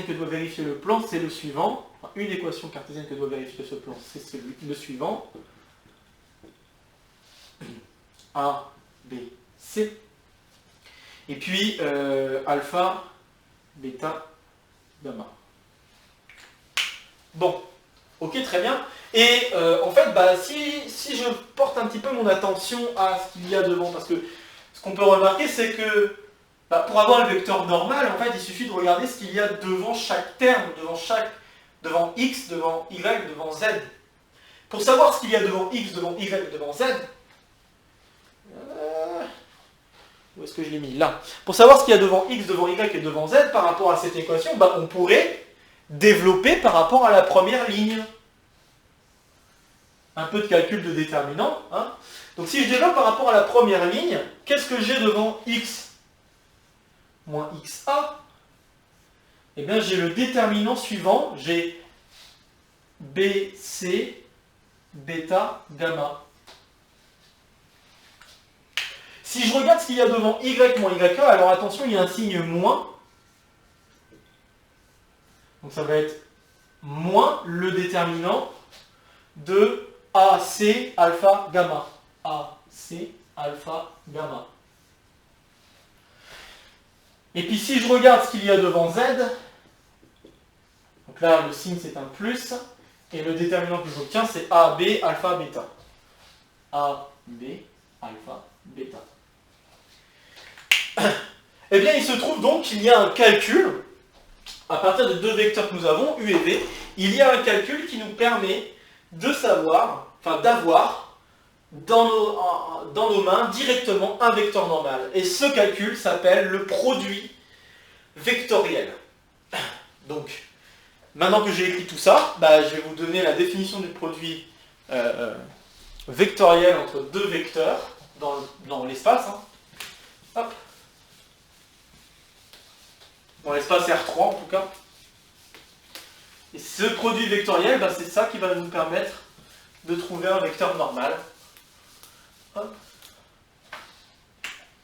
que doit vérifier le plan, c'est le suivant. Enfin, une équation cartésienne que doit vérifier ce plan, c'est le suivant. A, B, C. Et puis, alpha, bêta, gamma. Bon, ok, très bien. Et en fait, si je porte un petit peu mon attention à ce qu'il y a devant, parce que ce qu'on peut remarquer, c'est que pour avoir le vecteur normal, en fait, il suffit de regarder ce qu'il y a devant chaque terme, devant x, devant y, devant z. Pour savoir ce qu'il y a devant x, devant y, devant z, où est-ce que je l'ai mis? Là. Pour savoir ce qu'il y a devant x, devant y et devant z par rapport à cette équation, on pourrait développer par rapport à la première ligne. Un peu de calcul de déterminant. Hein. Donc si je développe par rapport à la première ligne, qu'est-ce que j'ai devant x moins xa? Eh bien j'ai le déterminant suivant, j'ai bc, bêta, gamma. Si je regarde ce qu'il y a devant y moins ya, alors attention, il y a un signe moins. Donc ça va être moins le déterminant de AC alpha gamma. AC alpha gamma. Et puis si je regarde ce qu'il y a devant Z, donc là le signe c'est un plus, et le déterminant que j'obtiens c'est AB alpha bêta. AB alpha bêta. Eh bien il se trouve donc qu'il y a un calcul, à partir de deux vecteurs que nous avons, U et V, il y a un calcul qui nous permet de savoir, enfin d'avoir dans nos mains directement un vecteur normal. Et ce calcul s'appelle le produit vectoriel. Donc, maintenant que j'ai écrit tout ça, je vais vous donner la définition du produit vectoriel entre deux vecteurs dans l'espace. Hein. Hop. Dans l'espace R3 en tout cas. Et ce produit vectoriel, c'est ça qui va nous permettre de trouver un vecteur normal. Hop.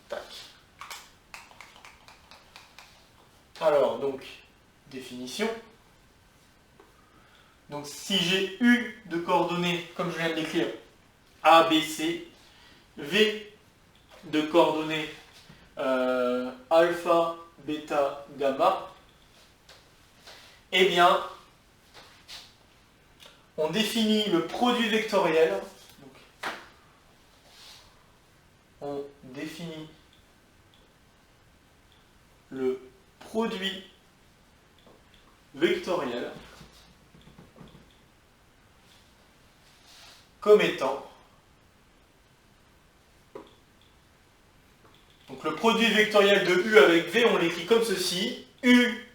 Tac. Alors, donc, définition. Donc, si j'ai U de coordonnées, comme je viens de l'écrire, A, B, C, V de coordonnées alpha, bêta, gamma, eh bien, on définit le produit vectoriel. Donc, on définit le produit vectoriel comme étant donc le produit vectoriel de U avec V, on l'écrit comme ceci. U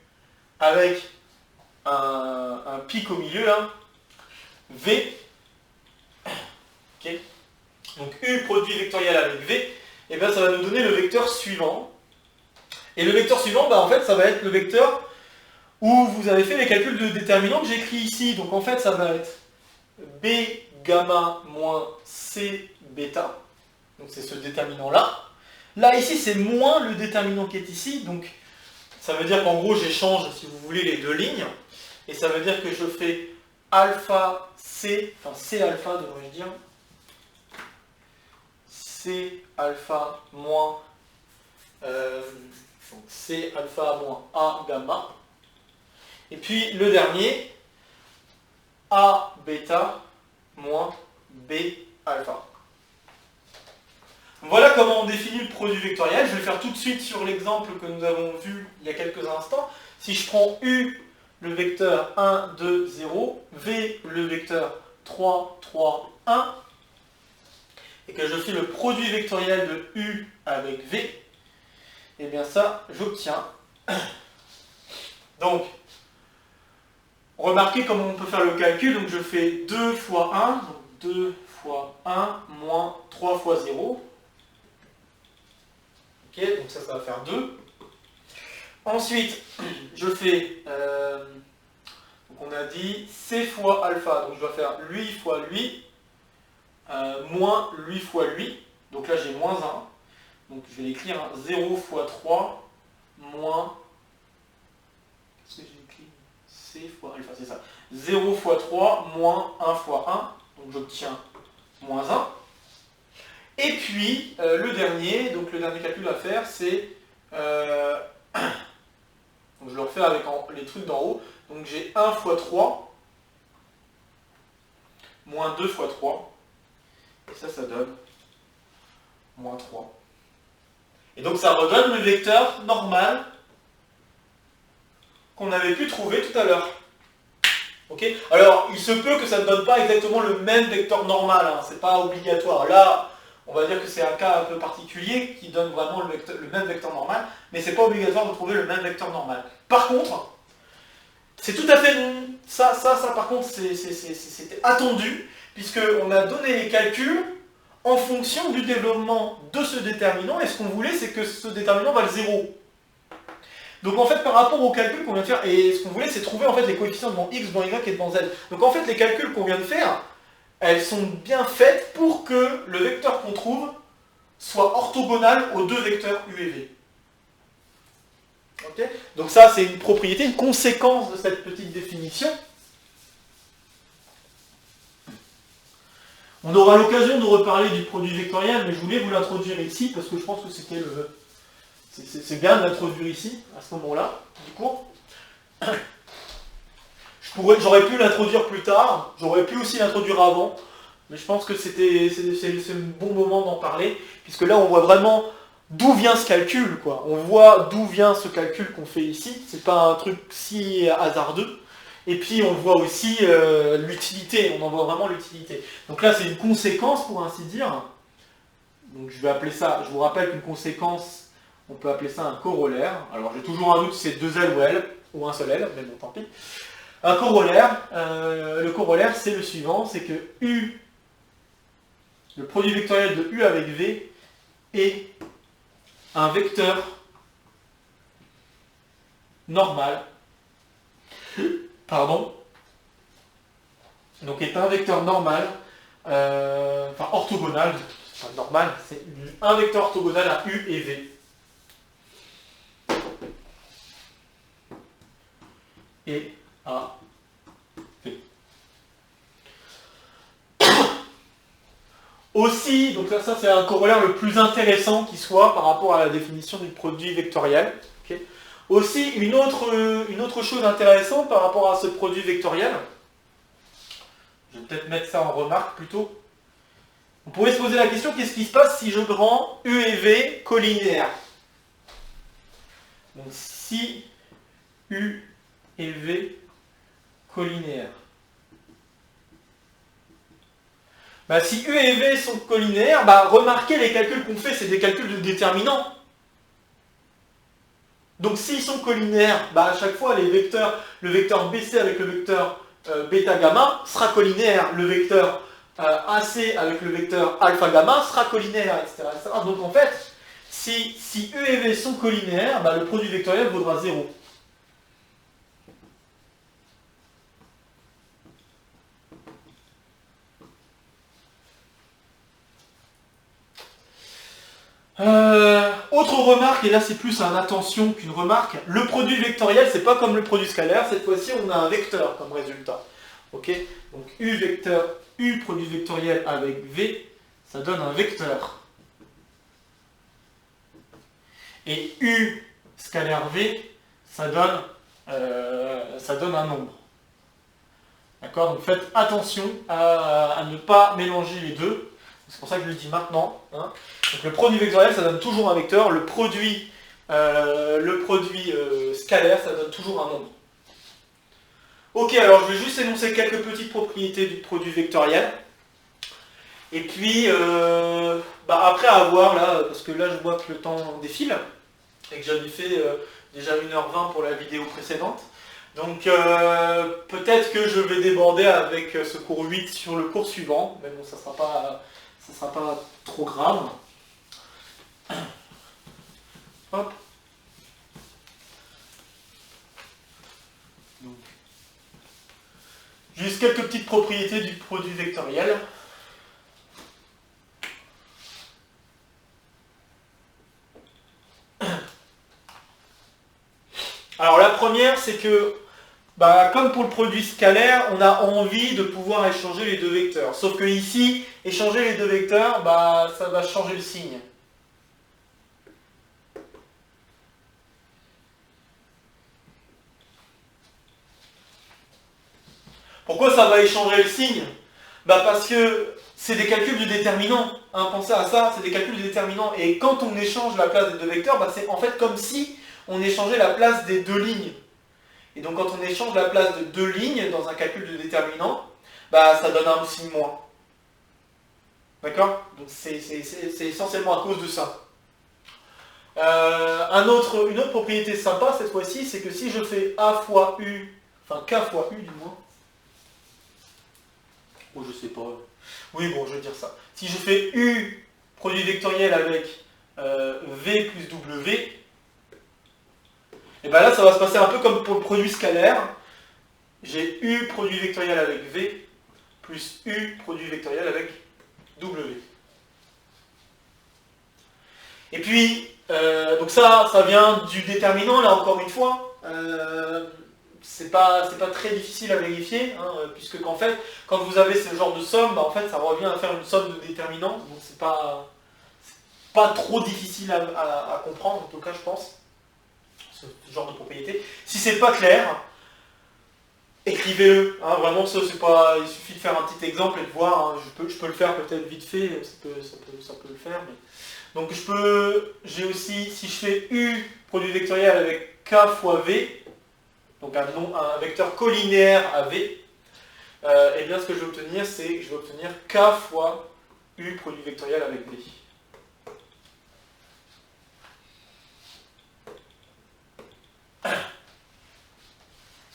avec un pic au milieu, hein. V, okay. Donc U produit vectoriel avec V, et bien ça va nous donner le vecteur suivant. Et le vecteur suivant, en fait, ça va être le vecteur où vous avez fait les calculs de déterminant que j'écris ici. Donc en fait, ça va être B gamma moins C bêta. Donc c'est ce déterminant-là. Là, ici, c'est moins le déterminant qui est ici. Donc ça veut dire qu'en gros, j'échange, si vous voulez, les deux lignes. Et ça veut dire que je fais alpha C, enfin C alpha devrais-je dire, C alpha moins donc C alpha moins A gamma. Et puis le dernier, A bêta moins B alpha. Voilà comment on définit le produit vectoriel. Je vais le faire tout de suite sur l'exemple que nous avons vu il y a quelques instants. Si je prends U, le vecteur 1, 2, 0, V, le vecteur 3, 3, 1, et que je fais le produit vectoriel de U avec V, et bien ça, j'obtiens. Donc, remarquez comment on peut faire le calcul. Donc je fais 2 fois 1, donc 2 fois 1 moins 3 fois 0. Ok, donc ça va faire 2. Ensuite, je fais, donc on a dit C fois alpha, donc je dois faire lui fois lui, moins lui fois lui, donc là j'ai moins 1, donc je vais l'écrire, 0 fois 3, moins, qu'est-ce que j'ai écrit? C fois alpha, c'est ça, 0 fois 3, moins 1 fois 1, donc j'obtiens moins 1. Et puis, le dernier calcul à faire, c'est, donc je le refais avec les trucs d'en haut, donc j'ai 1 fois 3, moins 2 fois 3, et ça donne moins 3. Et donc ça redonne le vecteur normal qu'on avait pu trouver tout à l'heure. Ok ? Alors, il se peut que ça ne donne pas exactement le même vecteur normal, hein, c'est pas obligatoire. Là, on va dire que c'est un cas un peu particulier qui donne vraiment le même vecteur normal, mais c'est pas obligatoire de trouver le même vecteur normal. Par contre, c'est tout à fait... Ça par contre, c'était attendu, puisqu'on a donné les calculs en fonction du développement de ce déterminant, et ce qu'on voulait, c'est que ce déterminant vale 0. Donc en fait, par rapport aux calculs qu'on vient de faire, et ce qu'on voulait, c'est trouver en fait les coefficients devant x, devant y et devant z. Donc en fait, les calculs qu'on vient de faire, elles sont bien faites pour que le vecteur qu'on trouve soit orthogonal aux deux vecteurs u et v. Okay ? Donc ça, c'est une propriété, une conséquence de cette petite définition. On aura l'occasion de reparler du produit vectoriel, mais je voulais vous l'introduire ici, parce que je pense que c'était le... C'est bien de l'introduire ici, à ce moment-là, du cours. J'aurais pu l'introduire plus tard, j'aurais pu aussi l'introduire avant, mais je pense que c'est le bon moment d'en parler, puisque là on voit vraiment d'où vient ce calcul, quoi. On voit d'où vient ce calcul qu'on fait ici, c'est pas un truc si hasardeux, et puis on voit aussi l'utilité, on en voit vraiment l'utilité. Donc là c'est une conséquence, pour ainsi dire, donc je vais appeler ça, je vous rappelle qu'une conséquence, on peut appeler ça un corollaire. Alors j'ai toujours un doute si c'est 2 L ou L, ou un seul L, mais bon tant pis. Un corollaire, le corollaire c'est le suivant, c'est que U, le produit vectoriel de U avec V, est un vecteur normal, pardon, donc est un vecteur normal, enfin orthogonal, enfin normal, c'est un vecteur orthogonal à U et V. Et à V. Aussi, donc là, ça c'est un corollaire le plus intéressant qui soit par rapport à la définition du produit vectoriel. Okay. Aussi, une autre chose intéressante par rapport à ce produit vectoriel, je vais peut-être mettre ça en remarque plutôt. On pourrait se poser la question, qu'est-ce qui se passe si je rends U et V collinéaires? Donc si U et V collinéaires. Bah, si U et V sont collinéaires, bah, remarquez les calculs qu'on fait, c'est des calculs de déterminants. Donc s'ils sont collinéaires, bah, à chaque fois le vecteur BC avec le vecteur bêta gamma sera collinéaire, le vecteur AC avec le vecteur alpha gamma sera collinéaire, etc., etc. Donc en fait, si U et V sont collinéaires, bah, le produit vectoriel vaudra 0. Autre remarque, et là c'est plus un attention qu'une remarque, le produit vectoriel c'est pas comme le produit scalaire, cette fois-ci on a un vecteur comme résultat. Ok, donc U produit vectoriel avec V, ça donne un vecteur. Et U scalaire V, ça donne un nombre. D'accord, donc faites attention à ne pas mélanger les deux, c'est pour ça que je le dis maintenant. Hein. Donc le produit vectoriel, ça donne toujours un vecteur. Le produit scalaire, ça donne toujours un nombre. Ok, alors je vais juste énoncer quelques petites propriétés du produit vectoriel. Et puis, après avoir, là, parce que là je vois que le temps défile, et que j'avais fait déjà 1h20 pour la vidéo précédente. Donc peut-être que je vais déborder avec ce cours 8 sur le cours suivant, mais bon, ça sera pas trop grave. Hop. Donc, juste quelques petites propriétés du produit vectoriel. Alors la première, c'est que, comme pour le produit scalaire, on a envie de pouvoir échanger les deux vecteurs. Sauf que ici, échanger les deux vecteurs, ça va changer le signe. Pourquoi ça va échanger le signe? Parce que c'est des calculs de déterminants. Hein, pensez à ça, c'est des calculs de déterminants. Et quand on échange la place des deux vecteurs, c'est en fait comme si on échangeait la place des deux lignes. Et donc quand on échange la place de deux lignes dans un calcul de déterminant, ça donne un signe moins. D'accord? Donc c'est essentiellement à cause de ça. Une autre propriété sympa cette fois-ci, c'est que si je fais A fois U, enfin K fois U du moins, je sais pas. Oui, bon, je vais dire ça. Si je fais U produit vectoriel avec V plus W, et là, ça va se passer un peu comme pour le produit scalaire. J'ai U produit vectoriel avec V plus U produit vectoriel avec W. Et puis, donc ça vient du déterminant, là encore une fois. C'est pas très difficile à vérifier, hein, puisque qu'en fait, quand vous avez ce genre de somme, en fait, ça revient à faire une somme de déterminants, donc c'est pas trop difficile à comprendre, en tout cas, je pense, ce genre de propriété. Si c'est pas clair, écrivez-le, hein, vraiment, ça, c'est pas, il suffit de faire un petit exemple et de voir, hein, je peux le faire peut-être vite fait, ça peut le faire, mais... Donc j'ai aussi, si je fais U produit vectoriel avec K fois V, donc un vecteur collinéaire à V, et bien ce que je vais obtenir, c'est que je vais obtenir K fois U produit vectoriel avec V.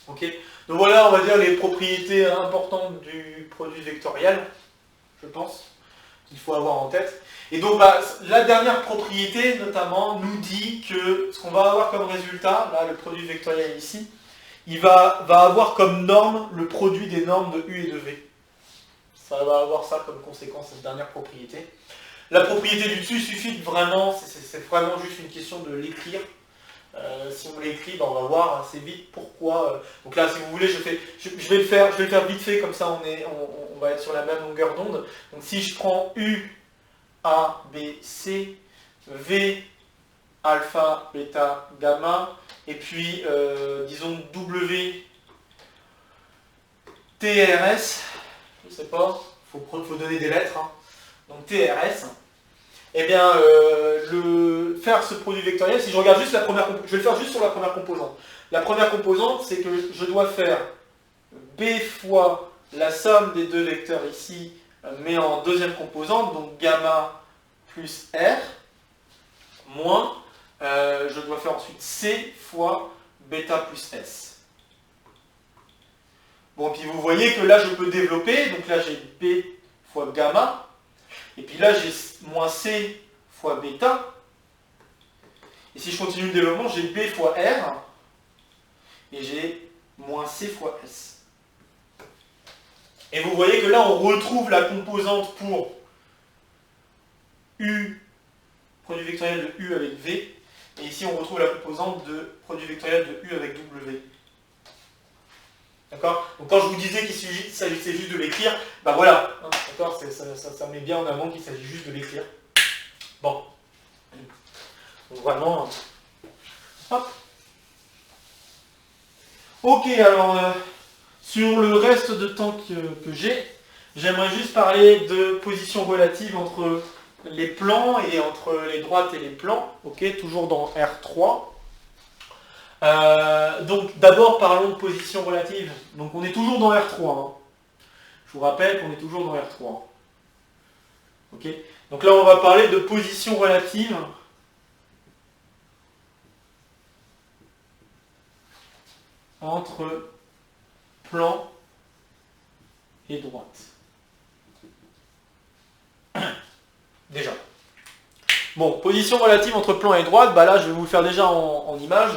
Ok. Donc voilà, on va dire les propriétés importantes du produit vectoriel, je pense, qu'il faut avoir en tête. Et donc la dernière propriété, notamment, nous dit que ce qu'on va avoir comme résultat, là, le produit vectoriel ici, il va avoir comme norme le produit des normes de U et de V. Ça va avoir ça comme conséquence, cette dernière propriété. La propriété du dessus, il suffit de vraiment, c'est vraiment juste une question de l'écrire. Si on l'écrit, on va voir assez vite pourquoi. Donc là, si vous voulez, je vais le faire vite fait, comme ça on va être sur la même longueur d'onde. Donc si je prends U, A, B, C, V, alpha, bêta, gamma, et puis disons W, TRS, je sais pas, faut donner des lettres, hein. Donc TRS, eh bien faire ce produit vectoriel, si je regarde juste la première composante, je vais le faire juste sur la première composante. La première composante, c'est que je dois faire B fois la somme des deux vecteurs ici, mais en deuxième composante, donc gamma plus R, moins, je dois faire ensuite C fois bêta plus S. Bon, puis vous voyez que là, je peux développer, donc là, j'ai B fois gamma, et puis là, j'ai moins C fois bêta, et si je continue le développement, j'ai B fois R, et j'ai moins C fois S. Et vous voyez que là, on retrouve la composante pour U, produit vectoriel de U avec V, et ici, on retrouve la composante de produit vectoriel de U avec W. D'accord? Donc quand je vous disais qu'il s'agissait juste de l'écrire, voilà, hein, d'accord, ça met bien en avant qu'il s'agit juste de l'écrire. Bon. Donc vraiment, hop. Ok, alors, sur le reste de temps que j'ai, j'aimerais juste parler de position relative entre les plans et entre les droites et les plans, ok, toujours dans R3. Donc d'abord parlons de position relative. Donc on est toujours dans R3. Hein. Je vous rappelle qu'on est toujours dans R3. Ok. Donc là on va parler de position relative entre plan et droite. Déjà. Bon, position relative entre plan et droite, bah là je vais vous le faire déjà en image,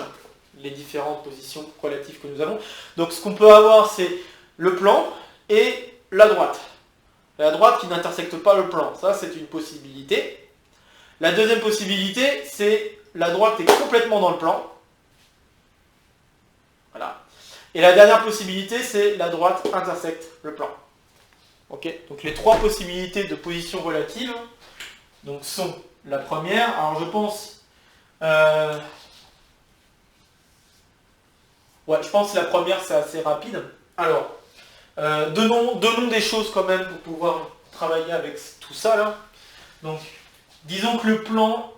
les différentes positions relatives que nous avons. Donc ce qu'on peut avoir c'est le plan et la droite. La droite qui n'intersecte pas le plan, ça c'est une possibilité. La deuxième possibilité c'est la droite est complètement dans le plan. Voilà. Et la dernière possibilité c'est la droite intersecte le plan. Ok, donc les trois possibilités de position relative donc, sont la première, alors je pense je pense que la première c'est assez rapide. Alors, donnons des choses quand même pour pouvoir travailler avec tout ça là. Donc, disons que le plan,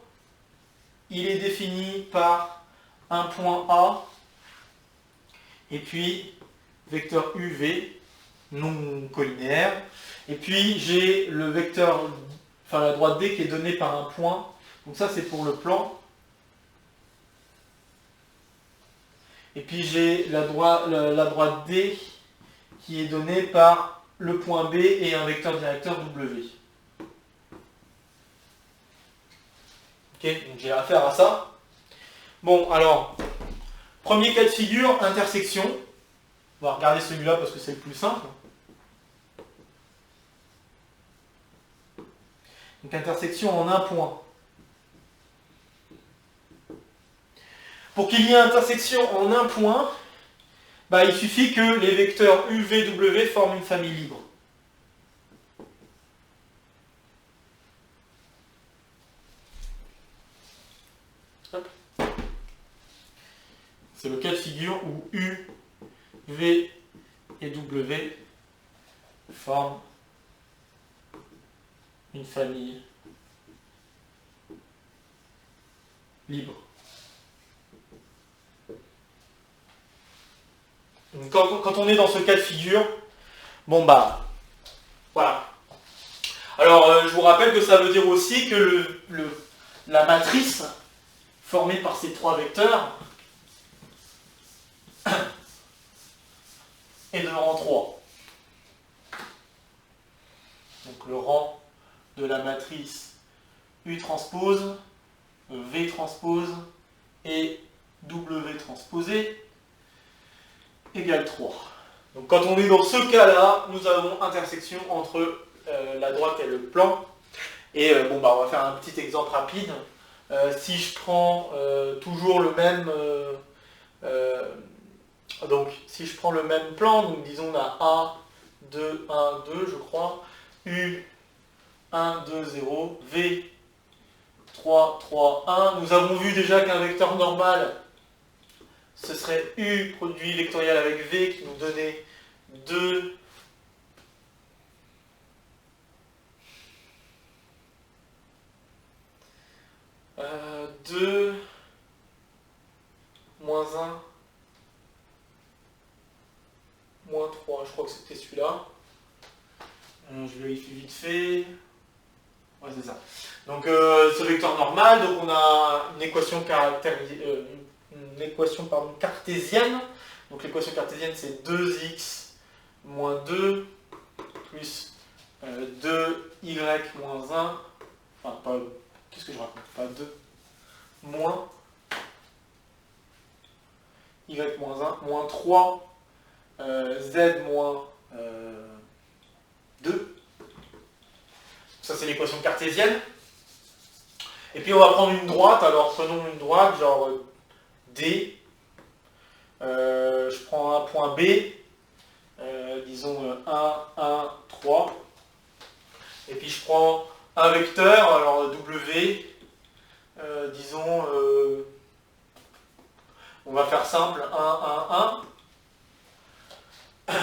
il est défini par un point A, et puis vecteur UV, non collinéaire, et puis j'ai le vecteur, enfin la droite D qui est donnée par un point, donc ça c'est pour le plan. Et puis j'ai la droite D qui est donnée par le point B et un vecteur directeur W. Ok, donc j'ai affaire à ça. Bon, alors, premier cas de figure, intersection. On va regarder celui-là parce que c'est le plus simple. Donc intersection en un point. Pour qu'il y ait intersection en un point, bah, il suffit que les vecteurs U, V, W forment une famille libre. C'est le cas de figure où U, V et W forment une famille libre. Donc, quand on est dans ce cas de figure, bon bah, voilà. Alors, je vous rappelle que ça veut dire aussi que la matrice formée par ces trois vecteurs est de rang 3. Donc le rang de la matrice U transpose, V transpose et W transposé égale 3. Donc quand on est dans ce cas-là, nous avons intersection entre la droite et le plan. Et bon bah on va faire un petit exemple rapide. Si je prends toujours le même donc si je prends le même plan, donc disons on a A, 2, 1, 2 je crois, U, 1, 2, 0, V, 3, 3, 1. Nous avons vu déjà qu'un vecteur normal, ce serait U produit vectoriel avec V qui nous donnait 2, 2, moins 1, moins 3, je crois que c'était celui-là. Je vérifie vite fait. Ouais, c'est ça. Donc ce vecteur normal, donc on a une équation, cartésienne. Donc l'équation cartésienne c'est 2x moins 2 plus 2y moins 1. Enfin, pas. Qu'est-ce que je raconte? Pas 2. Moins y moins 1, moins 3, z moins 2. Ça c'est l'équation cartésienne. Et puis on va prendre une droite, alors prenons une droite, genre D. Je prends un point B, disons 1, 1, 3. Et puis je prends un vecteur, alors W, disons, on va faire simple, 1, 1, 1.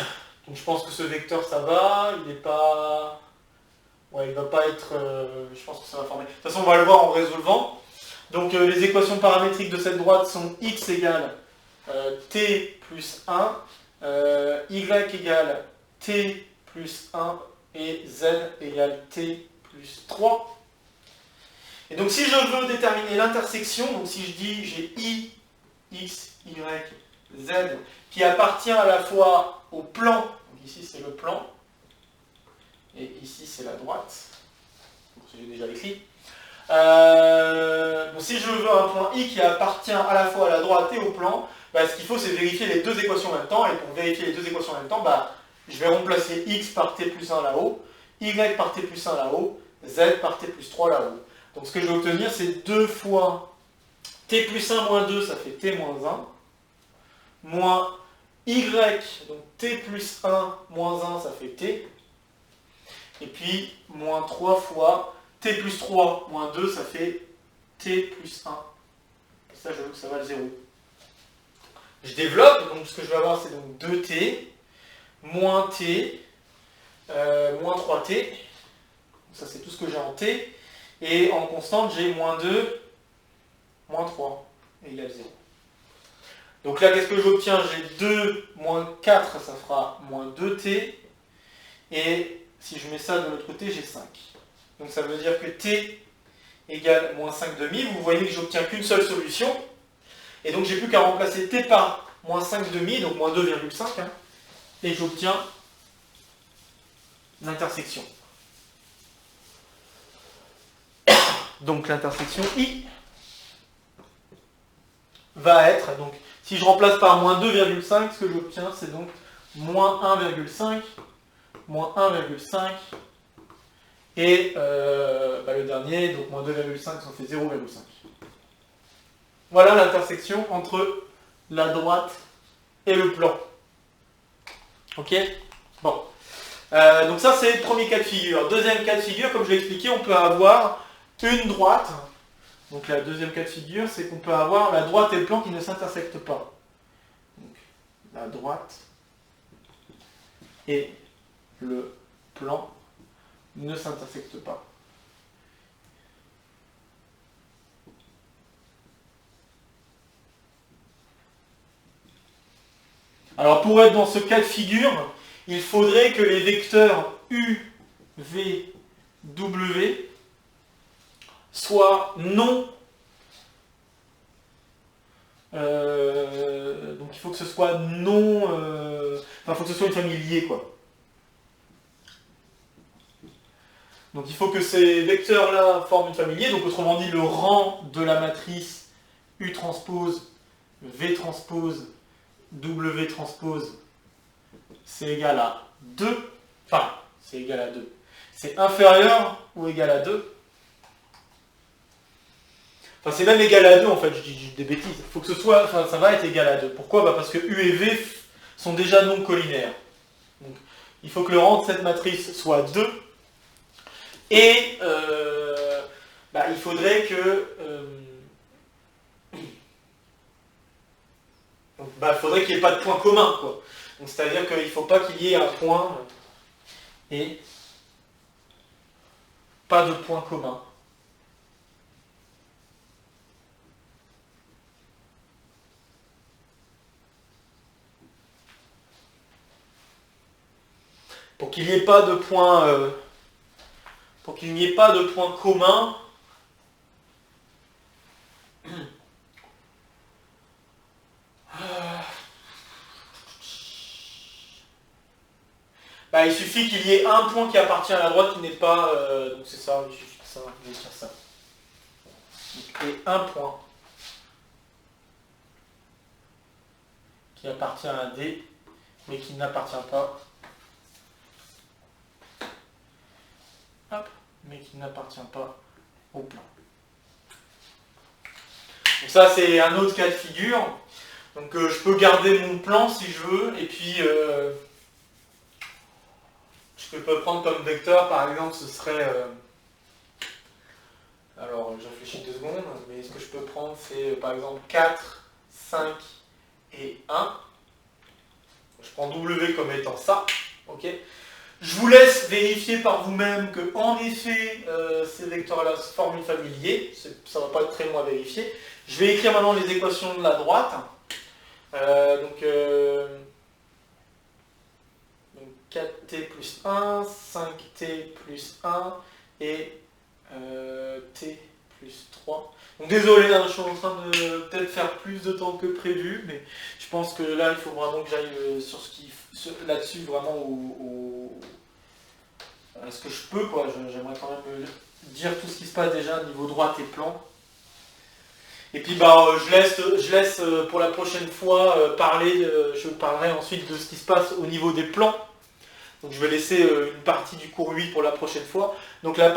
Donc je pense que ce vecteur ça va, il n'est pas... Ouais, il va pas être... je pense que ça va former. De toute façon, on va le voir en résolvant. Donc les équations paramétriques de cette droite sont x égale t plus 1, y égale t plus 1 et z égale t plus 3. Et donc si je veux déterminer l'intersection, donc si je dis j'ai i, x, y, z, qui appartient à la fois au plan, donc ici c'est le plan, et ici c'est la droite, j'ai déjà écrit. Donc si je veux un point i qui appartient à la fois à la droite et au plan, bah, ce qu'il faut c'est vérifier les deux équations en même temps, et pour vérifier les deux équations en même temps, bah, je vais remplacer x par t plus 1 là-haut, y par t plus 1 là-haut, z par t plus 3 là-haut. Donc ce que je vais obtenir c'est 2 fois t plus 1 moins 2, ça fait t moins 1, moins y, donc t plus 1 moins 1, ça fait t, et puis moins 3 fois t plus 3 moins 2, ça fait t plus 1. Et ça, je veux que ça vaille 0. Je développe, donc ce que je vais avoir, c'est donc 2t, moins t, moins 3t. Ça, c'est tout ce que j'ai en t. Et en constante, j'ai moins 2, moins 3, égale 0. Donc là, qu'est-ce que j'obtiens? J'ai 2 moins 4, ça fera moins 2t. Et si je mets ça de l'autre côté, j'ai 5. Donc ça veut dire que t égale moins 5 demi. Vous voyez que j'obtiens qu'une seule solution. Et donc j'ai plus qu'à remplacer t par moins 5 demi, donc moins 2,5. Hein, et j'obtiens l'intersection. Donc l'intersection I va être, donc si je remplace par moins 2,5, ce que j'obtiens c'est donc moins 1,5, moins 1,5, et le dernier, donc moins 2,5, ça fait 0,5. Voilà l'intersection entre la droite et le plan. Ok? Bon. Donc ça c'est le premier cas de figure. Deuxième cas de figure, comme je l'ai expliqué, on peut avoir une droite. Donc la deuxième cas de figure, c'est qu'on peut avoir la droite et le plan qui ne s'intersectent pas. Donc, la droite et le plan ne s'intersectent pas. Alors pour être dans ce cas de figure, il faudrait que les vecteurs U, V, W soient non... donc il faut que ce soit non... il faut que ce soit une famille liée, quoi. Donc il faut que ces vecteurs-là forment une famille liée, donc autrement dit, le rang de la matrice U transpose, V transpose, W transpose, c'est égal à 2. Enfin, c'est égal à 2. C'est inférieur ou égal à 2. Enfin, c'est même égal à 2 en fait, je dis des bêtises. Il faut que ce soit, enfin, ça va être égal à 2. Pourquoi? Parce que U et V sont déjà non collinaires. Donc, il faut que le rang de cette matrice soit 2. Et il faudrait que... faudrait qu'il n'y ait pas de point commun, quoi. Donc c'est-à-dire qu'il ne faut pas qu'il y ait un point et pas de point commun. Pour qu'il n'y ait pas de point, pour qu'il n'y ait pas de point commun, il suffit qu'il y ait un point qui appartient à la droite qui n'est pas... donc c'est ça, il suffit de ça, je vais dire ça. Donc, et un point qui appartient à D, mais qui n'appartient pas... mais qui n'appartient pas au plan. Donc ça c'est un autre cas de figure. Donc je peux garder mon plan si je veux, et puis je peux prendre comme vecteur, par exemple, ce serait... alors je réfléchis 2 secondes, mais ce que je peux prendre c'est par exemple 4, 5 et 1. Je prends W comme étant ça, ok. Je vous laisse vérifier par vous-même que, en effet, ces vecteurs-là forment une famille liée. Ça ne va pas être très long à vérifier. Je vais écrire maintenant les équations de la droite. Donc 4t plus 1, 5t plus 1 et t plus 3. Donc désolé, hein, je suis en train de peut-être faire plus de temps que prévu, mais je pense que là, il faut vraiment que j'aille sur là-dessus, vraiment à ce que je peux, quoi. J'aimerais quand même dire tout ce qui se passe déjà au niveau droite et plan. Et puis je laisse pour la prochaine fois parler, je parlerai ensuite de ce qui se passe au niveau des plans. Donc je vais laisser une partie du cours 8 pour la prochaine fois. Donc la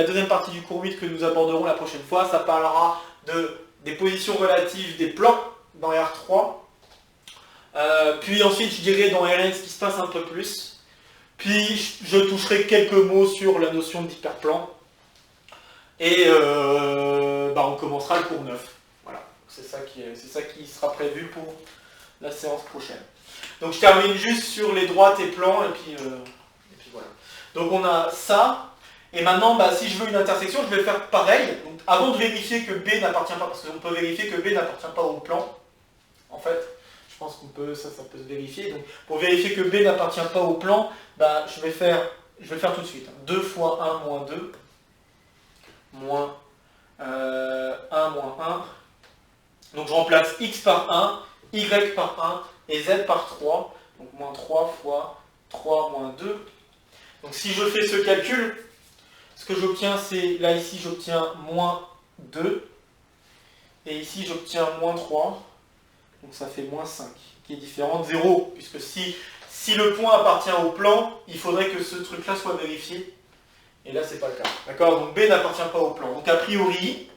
deuxième partie du cours 8 que nous aborderons la prochaine fois, ça parlera des positions relatives des plans dans R3. Puis ensuite je dirai dans Rn ce qui se passe un peu plus. Puis je toucherai quelques mots sur la notion d'hyperplan. Et on commencera le cours 9. Voilà, c'est ça qui sera prévu pour la séance prochaine. Donc je termine juste sur les droites et plans, et puis voilà. Donc on a ça, et maintenant, si je veux une intersection, je vais faire pareil. Donc, avant de vérifier que B n'appartient pas, parce qu'on peut vérifier que B n'appartient pas au plan, en fait, je pense qu'on peut, ça peut se vérifier. Donc pour vérifier que B n'appartient pas au plan, je vais le faire tout de suite. 2 fois 1 moins 2, moins 1 moins 1. Donc je remplace x par 1, y par 1 et z par 3. Donc moins 3 fois 3 moins 2. Donc si je fais ce calcul, ce que j'obtiens, c'est, là ici j'obtiens moins 2. Et ici j'obtiens moins 3. Donc ça fait moins 5, qui est différent de 0. Puisque si le point appartient au plan, il faudrait que ce truc-là soit vérifié. Et là, c'est pas le cas. D'accord? Donc B n'appartient pas au plan. Donc a priori,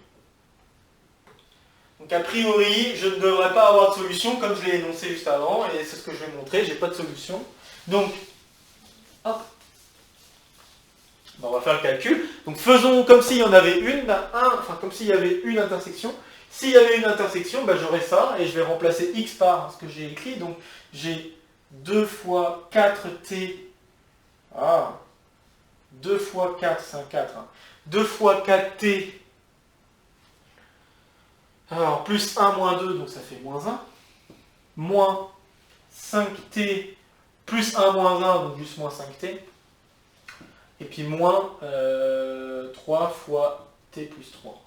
je ne devrais pas avoir de solution, comme je l'ai énoncé juste avant, et c'est ce que je vais montrer, j'ai pas de solution. Donc, hop. On va faire le calcul. Donc faisons comme s'il y en avait comme s'il y avait une intersection. S'il y avait une intersection, j'aurais ça, et je vais remplacer x par ce que j'ai écrit. Donc j'ai 2 fois 4t. 2 fois 4, c'est un 4. 2 fois 4t. Alors, plus 1 moins 2, donc ça fait moins 1. Moins 5t plus 1 moins 1, donc juste moins 5t. Et puis moins 3 fois t plus 3.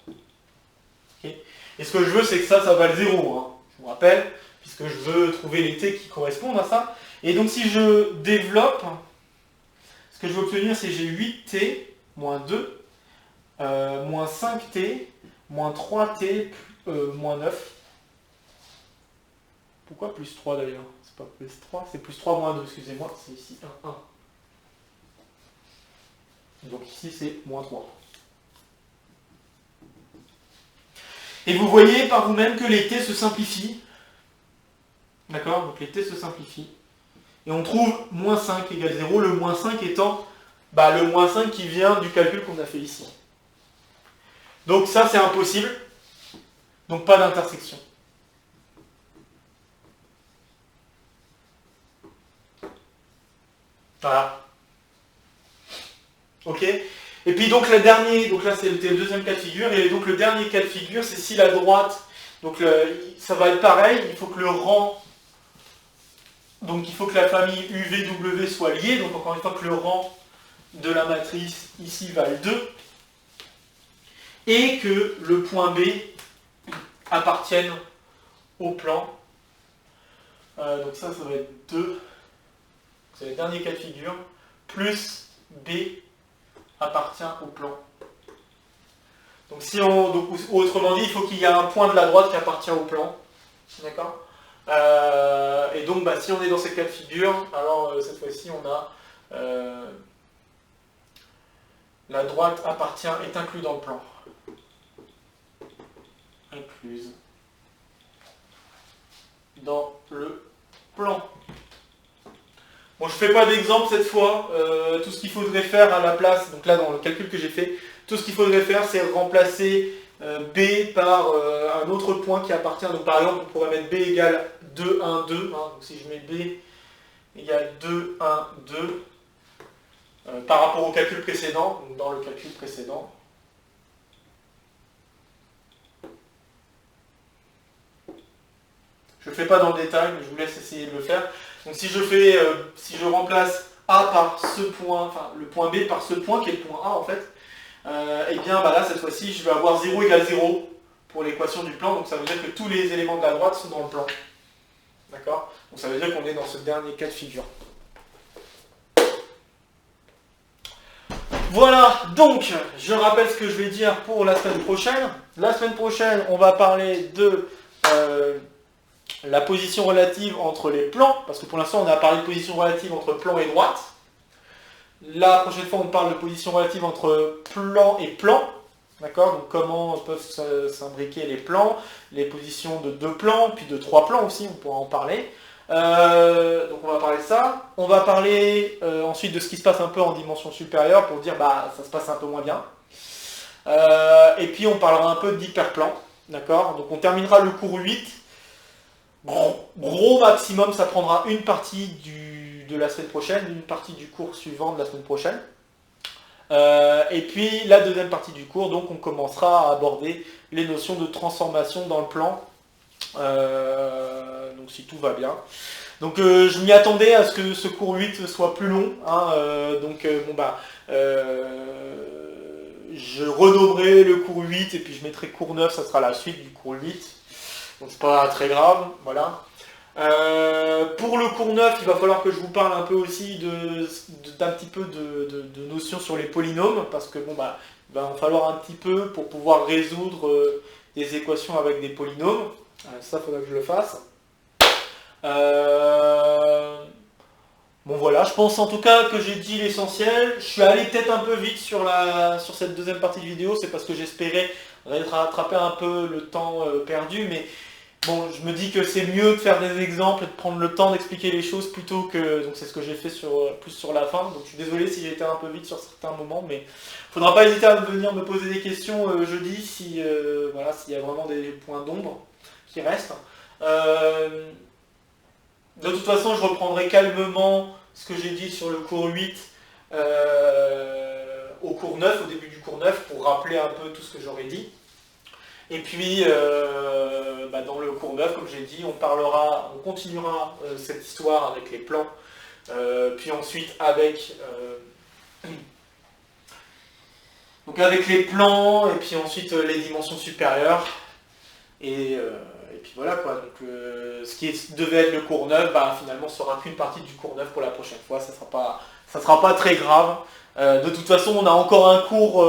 Okay. Et ce que je veux, c'est que ça vale 0. Hein. Je vous rappelle, puisque je veux trouver les t qui correspondent à ça. Et donc si je développe, ce que je veux obtenir, c'est j'ai 8t moins 2, moins 5t, moins 3t, moins 9. Pourquoi plus 3 d'ailleurs? C'est pas plus 3, c'est plus 3 moins 2, excusez-moi, c'est ici 1, 1. Donc ici c'est moins 3. Et vous voyez par vous-même que les t se simplifient. D'accord? Donc les t se simplifient. Et on trouve moins 5 égale 0, le moins 5 étant le moins 5 qui vient du calcul qu'on a fait ici. Donc ça c'est impossible. Donc pas d'intersection. Voilà. Ok. Et puis donc donc là c'était le deuxième cas de figure, et donc le dernier cas de figure, c'est si la droite, donc ça va être pareil, il faut que le rang, donc il faut que la famille UVW soit liée, donc encore une fois que le rang de la matrice ici vale 2, et que le point B appartienne au plan. Donc ça va être 2, c'est le dernier cas de figure, plus B appartient au plan. Donc autrement dit, il faut qu'il y ait un point de la droite qui appartient au plan. D'accord? Et donc si on est dans ces cas de figure, alors cette fois-ci on a la droite est inclus dans le plan. Incluse dans le plan. Bon, je ne fais pas d'exemple cette fois. Tout ce qu'il faudrait faire à la place, donc là dans le calcul que j'ai fait, tout ce qu'il faudrait faire, c'est remplacer B par un autre point qui appartient. Donc par exemple, on pourrait mettre B égale 2, 1, 2. Hein, donc si je mets B égale 2, 1, 2, par rapport au calcul précédent. Donc, dans le calcul précédent, je ne le fais pas dans le détail, mais je vous laisse essayer de le faire. Donc si je remplace A par ce point, enfin le point B par ce point qui est le point A en fait, et bien bah là cette fois-ci je vais avoir 0 égale 0 pour l'équation du plan, donc ça veut dire que tous les éléments de la droite sont dans le plan. D'accord? Donc ça veut dire qu'on est dans ce dernier cas de figure. Voilà, donc je rappelle ce que je vais dire pour la semaine prochaine. La semaine prochaine, on va parler de la position relative entre les plans, parce que pour l'instant on a parlé de position relative entre plan et droite. La prochaine fois on parle de position relative entre plan et plan. D'accord? Donc comment peuvent s'imbriquer les plans, les positions de 2 plans, puis de 3 plans aussi, on pourra en parler. Donc on va parler de ça. On va parler ensuite de ce qui se passe un peu en dimension supérieure pour dire bah ça se passe un peu moins bien. Et puis on parlera un peu d'hyperplan. D'accord? Donc on terminera le cours 8. Gros maximum, ça prendra une partie de la semaine prochaine, une partie du cours suivant de la semaine prochaine. Et puis la deuxième partie du cours, donc on commencera à aborder les notions de transformation dans le plan. Donc si tout va bien. Donc je m'y attendais à ce que ce cours 8 soit plus long. Hein, je renommerai le cours 8 et puis je mettrai cours 9, ça sera la suite du cours 8. Donc c'est pas très grave, voilà. Pour le cours 9, il va falloir que je vous parle un peu aussi d'un petit peu de notions sur les polynômes, parce que bon bah il va en falloir un petit peu pour pouvoir résoudre des équations avec des polynômes. Ça, il faudra que je le fasse. Bon voilà, je pense en tout cas que j'ai dit l'essentiel. Je suis allé peut-être un peu vite sur cette deuxième partie de vidéo, c'est parce que j'espérais rattraper un peu le temps perdu, mais bon, je me dis que c'est mieux de faire des exemples et de prendre le temps d'expliquer les choses plutôt que... Donc c'est ce que j'ai fait plus sur la fin, donc je suis désolé si j'ai été un peu vite sur certains moments, mais il ne faudra pas hésiter à venir me poser des questions jeudi s'il y a vraiment des points d'ombre qui restent. De toute façon, je reprendrai calmement ce que j'ai dit sur le cours 8 au cours 9, au début du cours 9, pour rappeler un peu tout ce que j'aurais dit. Et puis, dans le cours 9, comme j'ai dit, on continuera cette histoire avec les plans, puis ensuite avec les plans, et puis ensuite les dimensions supérieures, et puis voilà quoi. Donc ce qui devait être le cours 9, finalement sera qu'une partie du cours 9 pour la prochaine fois, ça sera pas très grave. De toute façon, on a encore un cours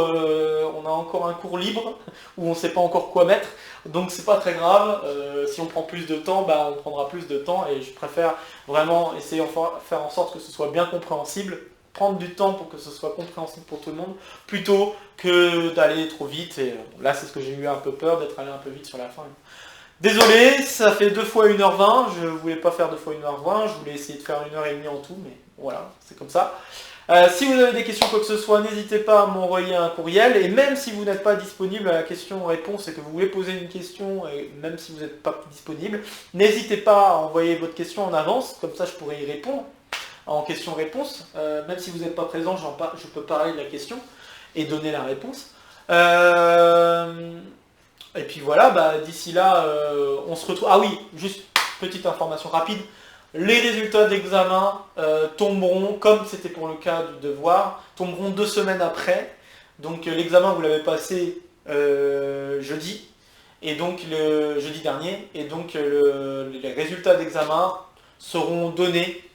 libre où on ne sait pas encore quoi mettre, donc c'est pas très grave. Si on prend plus de temps, on prendra plus de temps, et je préfère vraiment essayer de faire en sorte que ce soit bien compréhensible, prendre du temps pour que ce soit compréhensible pour tout le monde, plutôt que d'aller trop vite. Et là, c'est ce que j'ai eu un peu peur, d'être allé un peu vite sur la fin. Désolé, ça fait 2 fois 1h20, je voulais pas faire 2 fois 1h20, je voulais essayer de faire 1h30 en tout, mais voilà, c'est comme ça. Si vous avez des questions quoi que ce soit, n'hésitez pas à m'envoyer un courriel, et même si vous n'êtes pas disponible à la question-réponse et que vous voulez poser une question, et même si vous n'êtes pas disponible, n'hésitez pas à envoyer votre question en avance, comme ça je pourrai y répondre en question-réponse. Même si vous n'êtes pas présent, je peux parler de la question et donner la réponse. Et puis voilà, d'ici là, on se retrouve... Ah oui, juste petite information rapide. Les résultats d'examen tomberont, comme c'était pour le cas du devoir, tomberont 2 semaines après. Donc l'examen, vous l'avez passé jeudi, et donc le jeudi dernier, et donc les résultats d'examen seront donnés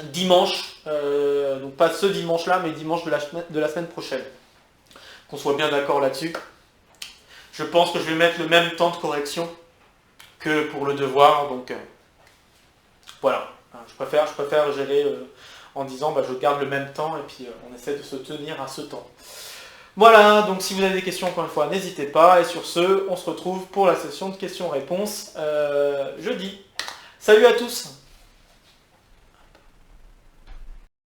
dimanche, donc pas ce dimanche-là, mais dimanche de la semaine prochaine. Qu'on soit bien d'accord là-dessus. Je pense que je vais mettre le même temps de correction que pour le devoir, donc voilà. Je préfère gérer en disant je garde le même temps et puis on essaie de se tenir à ce temps. Voilà, donc si vous avez des questions encore une fois, n'hésitez pas, et sur ce, on se retrouve pour la session de questions-réponses jeudi. Salut à tous!